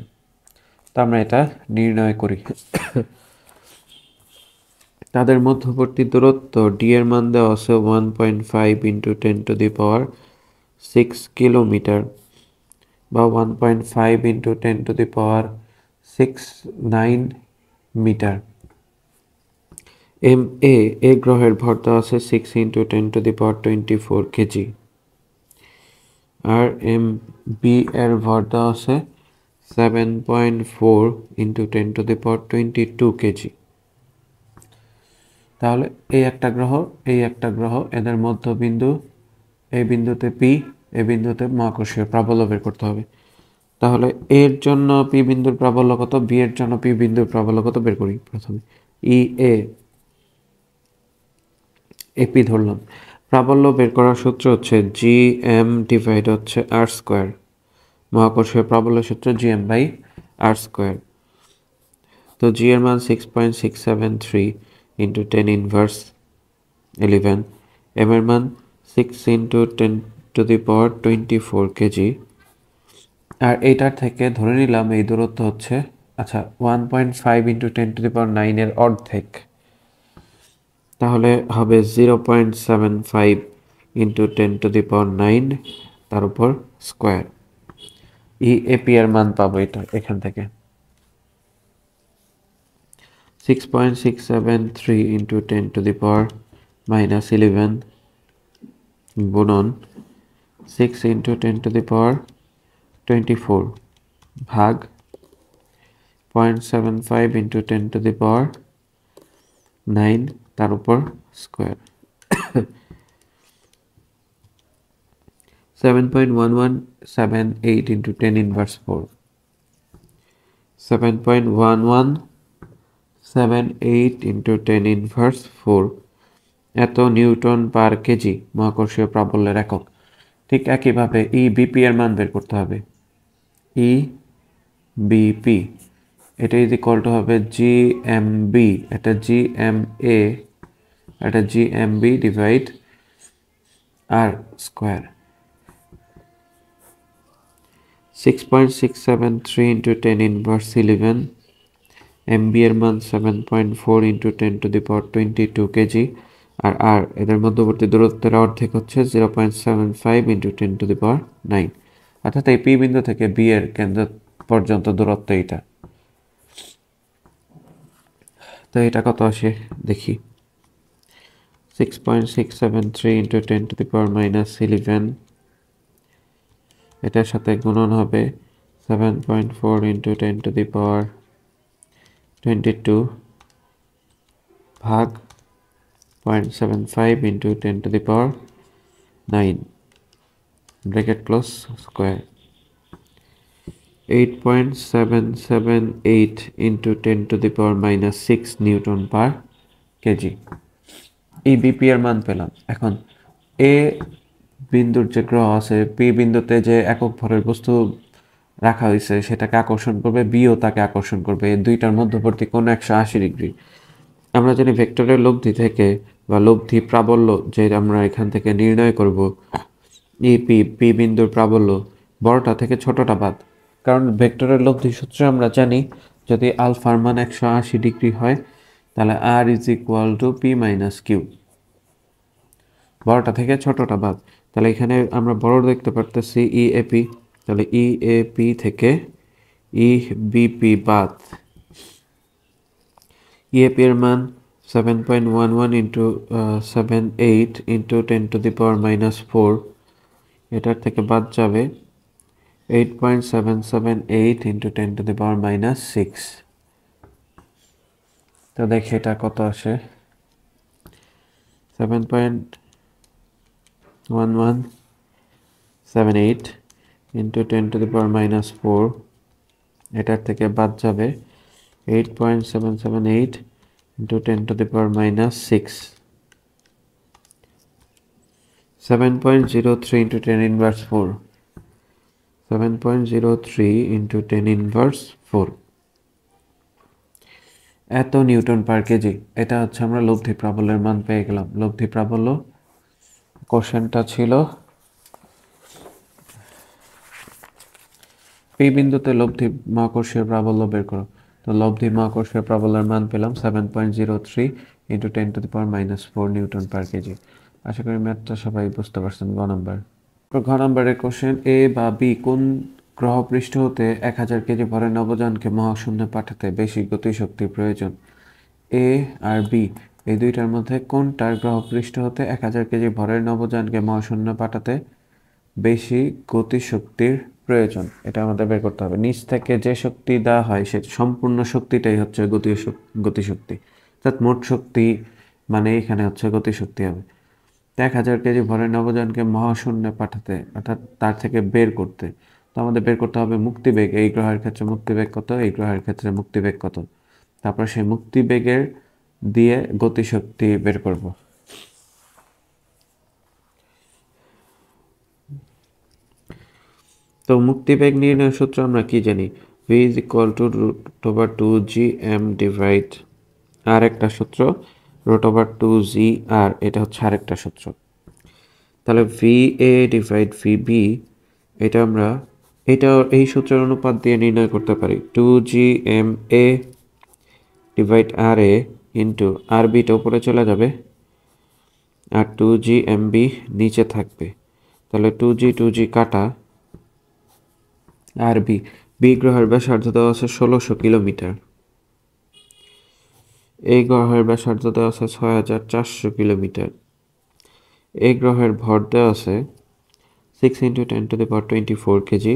তো আমরা এটা নির্ণয় করি। তাদের মধ্যবর্তী দূরত্ব ডি এর মান দেওয়া আছে 1.5 ইন্টু 10⁶ কিলোমিটার বা 1.5 ইন্টু 10�69 মিটার। এম এ গ্রহের ভর দেওয়া আছে 6 ইন্টু 10⁻24 কেজি, আর এম বি এর ভর দেওয়া আছে 7.4 ইন্টু 10⁻22 কেজি। তাহলে এই একটা গ্রহ, এদের মধ্যবিন্দু, এই বিন্দুতে পি, এই বিন্দুতে মহাকর্ষীয় প্রাবল্য বের করতে হবে। তাহলে এর জন্য পি বিন্দুর প্রাবল্য কত, বি এর জন্য পি বিন্দুর প্রাবল্য কত বের করি। প্রথমে ই এপি ধরলাম। প্রাবল্য বের করার সূত্র হচ্ছে জি এম ডিভাইড হচ্ছে আর স্কোয়ার, মহাকর্ষীয় প্রাবল্য সূত্র G M by R square. তো জি এর মান 6.673 ইন্টু 10⁻11, এম এর মান 6 ইন্টু 10⁻24 কেজি। আর এইটার থেকে ধরে নিলাম এই দূরত্ব হচ্ছে 1.5 ইন্টু 10⁹ এর অর্ধেক, তাহলে হবে 0.75 ইন্টু 10⁹ তার উপর স্কোয়ার। ইএপি এর মান পাবো এটা এখান থেকে 6.673 ইন্টু 10⁻⁻11 গুণন 6 ইন্টু 10⁻24 ভাগ 0.75 ইন্টু 10⁻9 তার উপর স্কোয়ার 7.1178 ইন্টু 10⁻4 7.1178 ইন্টু 10⁻4 এত নিউটন পার কেজি মহাকর্ষীয় প্রাবল্যের একক। ঠিক একইভাবে ইবিপি এর মান বের করতে হবে। ইবিপি এটা ইজ ইকুয়াল টু হবে জিএমবি, এটা জিএমএ, এটা GMB divide R square 6.673 into 10⁻11 MB এর মান 7.4 ইন্টু 10⁻22 কেজি আর এদের মধ্যবর্তী দূরত্বের অর্ধেক হচ্ছে 0.75 ইন্টু 10⁻9, অর্থাৎ এই পি বিন্দু থেকে বি এর কেন্দ্র পর্যন্ত দূরত্ব এটা। তো এটা কত আসে দেখি, 6.673 ইন্টু 10⁻11 এটার সাথে গুণন হবে 7.4 ইন্টু 10⁻22 ভাগ 0.75 into 10⁻9 bracket close square 8.778 into 10⁻⁻6 Newton পার কেজি। এই বিপি এর মান পেলাম। এখন এ বিন্দুর যে গ্রহ আছে, পি বিন্দুতে যে একক ভরের বস্তু রাখা হয়েছে সেটাকে আকর্ষণ করবে, বিও তাকে আকর্ষণ করবে। এই দুইটার মধ্যবর্তী কোণ 180 ডিগ্রি। আমরা জানি ভেক্টরের লব্ধি থেকে বা লব্ধি প্রাবল্য যে আমরা এখান থেকে নির্ণয় করব পি বিন্দুর প্রাবল্য বড়টা থেকে ছোটটা বাদ, কারণ ভেক্টরের লব্ধি সূত্রে আমরা জানি যদি আলফার মান 180 ডিগ্রি হয় তাহলে r is equal to p minus q, বড়টা থেকে ছোটটা বাদ। তাহলে এখানে আমরা বড় দেখতে পারতেছি ইএপি, তাহলে ইএপি থেকে ইবিপি বাদ, ইএপি এর মান 7.11 ইন্টু 78 ইন্টু 10⁻⁻4 এটার থেকে বাদ যাবে 8.778 ইন্টু 10⁻⁻6। তো দেখি এটা কত আসে, 7.1178 ইন্টু 10⁻⁻4 এটার থেকে বাদ যাবে 8.778 ইন্টু 10⁻⁻6 7.03 ইন্টু 10⁻4 7.03 ইন্টু 10⁻4 এত নিউটন পার কেজি। এটা হচ্ছে আমরা লব্ধি প্রাবল্যের মান পেয়ে গেলাম। লব্ধি প্রাবল্য কোশ্চেনটা ছিল পি বিন্দুতে লব্ধি মহাকর্ষীয় প্রাবল্য বের করো। তো লব্ধি মহাকর্ষীয় প্রাবল্যের মান পেলাম 7.03 ইন্টু 10⁻⁻4 নিউটন পার কেজি। আশা করি ম্যাথটা সবাই বুঝতে পারছেন। ঘ নম্বরের কোশ্চেন, এ বা বি কোন গ্রহ পৃষ্ঠ হতে 1000 কেজি ভরের নবযানকে মহাশূন্যে পাঠাতে বেশি গতিশক্তির প্রয়োজন? এ আর বি এই দুইটার মধ্যে কোনটার গ্রহ পৃষ্ঠ হতে 1000 কেজি ভরের নবযানকে মহাশূন্যে পাঠাতে বেশি গতিশক্তির প্রয়োজন? এটা আমাদের বের করতে হবে। নিচ থেকে যে শক্তি দেওয়া হয় সে সম্পূর্ণ শক্তিটাই হচ্ছে গতিশক্তি, অর্থাৎ মোট শক্তি মানে এখানে হচ্ছে গতিশক্তি হবে। 1000 কেজি ভরের নবযানকে মহাশূন্যে পাঠাতে অর্থাৎ তার থেকে বের করতে, তো আমাদের বের করতে হবে মুক্তিবেগ। এই গ্রহের ক্ষেত্রে মুক্তিবেগ কত, এই গ্রহের ক্ষেত্রে মুক্তিবেগ কত, তারপর সেই মুক্তিবেগের দিয়ে গতিশক্তি বের করব। তো মুক্তিবেগ নির্ণয় সূত্র আমরা কি জানি, v is equal to √2gm divide r একটা সূত্র √2gr, এটা হচ্ছে আরেকটা সূত্র। তাহলে va ডিভাইড vb এটা আমরা এই সূত্রের অনুপাত দিয়ে নির্ণয় করতে পারি। 2gma divide ra into rb টা উপরে চলে যাবে আর 2gmb নিচে থাকবে। তাহলে 2g কাটা, আর বি গ্রহের ব্যাসার্ধ দেওয়া আছে 1600 কিলোমিটার, এই গ্রহের ব্যাসার্ধ দেওয়া আছে 6400 কিলোমিটার, এই গ্রহের ভর দেওয়া আছে 6 × 10⁻24 কেজি,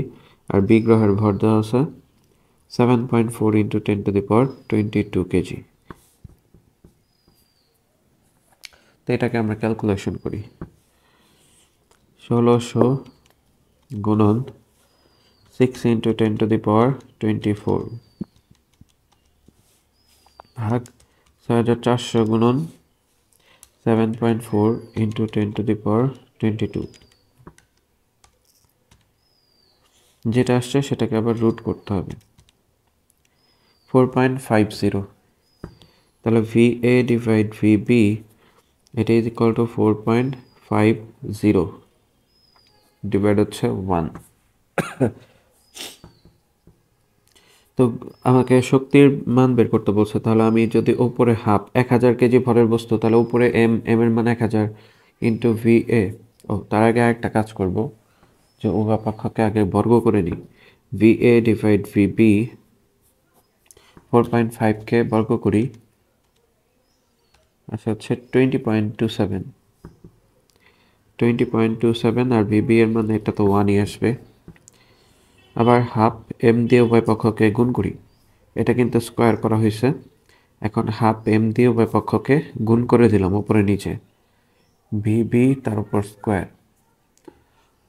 আর বি গ্রহের ভর দেওয়া আছে 7.4 × 10⁻22 কেজি। তো এটাকে আমরা ক্যালকুলেশন করি। 1600 গুণন 6 × 10⁻24 ভাগ 6400 গুণন 7.4 × 10⁻22, যেটা আসছে সেটাকে আবার রুট করতে হবে। 4.50, তাহলে VA ডিভাইড VB এটা ইজ ইকুয়াল টু 4.50 ডিভাইড হচ্ছে 1। তো আমাকে শক্তির মান বের করতে বলছে, তাহলে আমি যদি উপরে হাফ 1000 কেজি ভরের বস্তু, তাহলে উপরে এম এর মান 1000 ইন্টু VA। তার আগে একটা কাজ করব, যে উভয় পক্ষকে আগে বর্গ করে নিই। VA ডিভাইড VB 4.5কে বর্গ করি, আচ্ছা হচ্ছে 20.27, আর VB এর মান এটা তো 1ই আসবে। আবার হাফ এম দিয়ে উভয় পক্ষকে গুণ করি, এটা কিন্তু স্কোয়ার করা হয়েছে, এখন হাফ এম দিয়ে উভয় পক্ষকে গুণ করে দিলাম উপরে নিচে, VB তার উপর স্কোয়ার।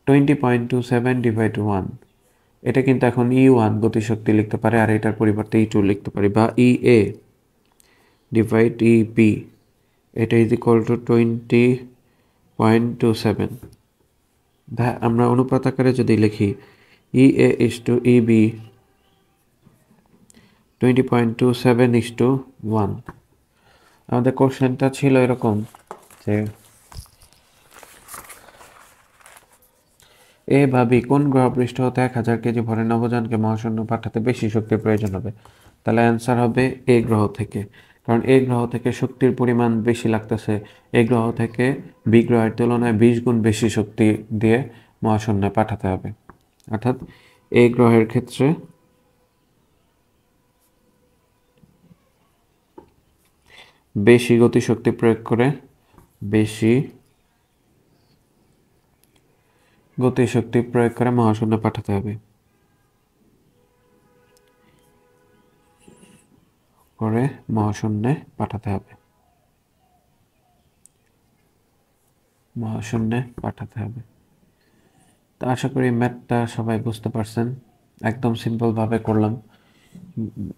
20.27 ডিভাইড 1, এটা কিন্তু এখন E1 গতিশক্তি লিখতে পারে, আর এটার পরিবর্তে E2 লিখতে পারি, বা EA ডিভাইড EB, এটা ইজ ইকুয়াল টু 20.27। আমরা অনুপাত আকারে যদি লিখি EA is to EB 20.27 is to 1। আমাদের কোশ্চেনটা ছিল এরকম যে এ বা বি কোন গ্রহ পৃষ্ঠ হতে 1000 কেজি ভরের নভোযানকে মহাশূন্য পাঠাতে বেশি শক্তির প্রয়োজন হবে। তাহলে অ্যান্সার হবে এ গ্রহ থেকে, কারণ এ গ্রহ থেকে শক্তির পরিমাণ বেশি লাগতেছে। এ গ্রহ থেকে বি গ্রহের তুলনায় 20 গুণ বেশি শক্তি দিয়ে মহাশূন্যে পাঠাতে হবে, অর্থাৎ এ গ্রহের ক্ষেত্রে বেশি গতিশক্তি প্রয়োগ করে মহাশূন্যে পাঠাতে হবে। তো আশা করি ম্যাথটা সবাই বুঝতে পারছেন। একদম সিম্পলভাবে করলাম,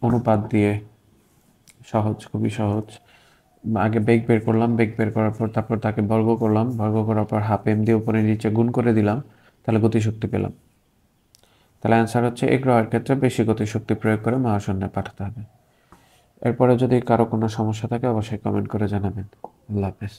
অনুপাত দিয়ে, সহজ, খুবই সহজ। আগে বেগ বের করলাম, বেগ বের করার পর তারপর তাকে বর্গ করলাম, বর্গ করার পর হাফ এম দিয়ে উপরে নিচে গুণ করে দিলাম, তাহলে গতিশক্তি পেলাম। তাহলে অ্যান্সার হচ্ছে এ গ্রহের ক্ষেত্রে বেশি গতিশক্তি প্রয়োগ করে মহাশূন্যে পাঠাতে হবে। এরপরে যদি কারো কোনো সমস্যা থাকে অবশ্যই কমেন্ট করে জানাবেন। আল্লাহ হাফেজ।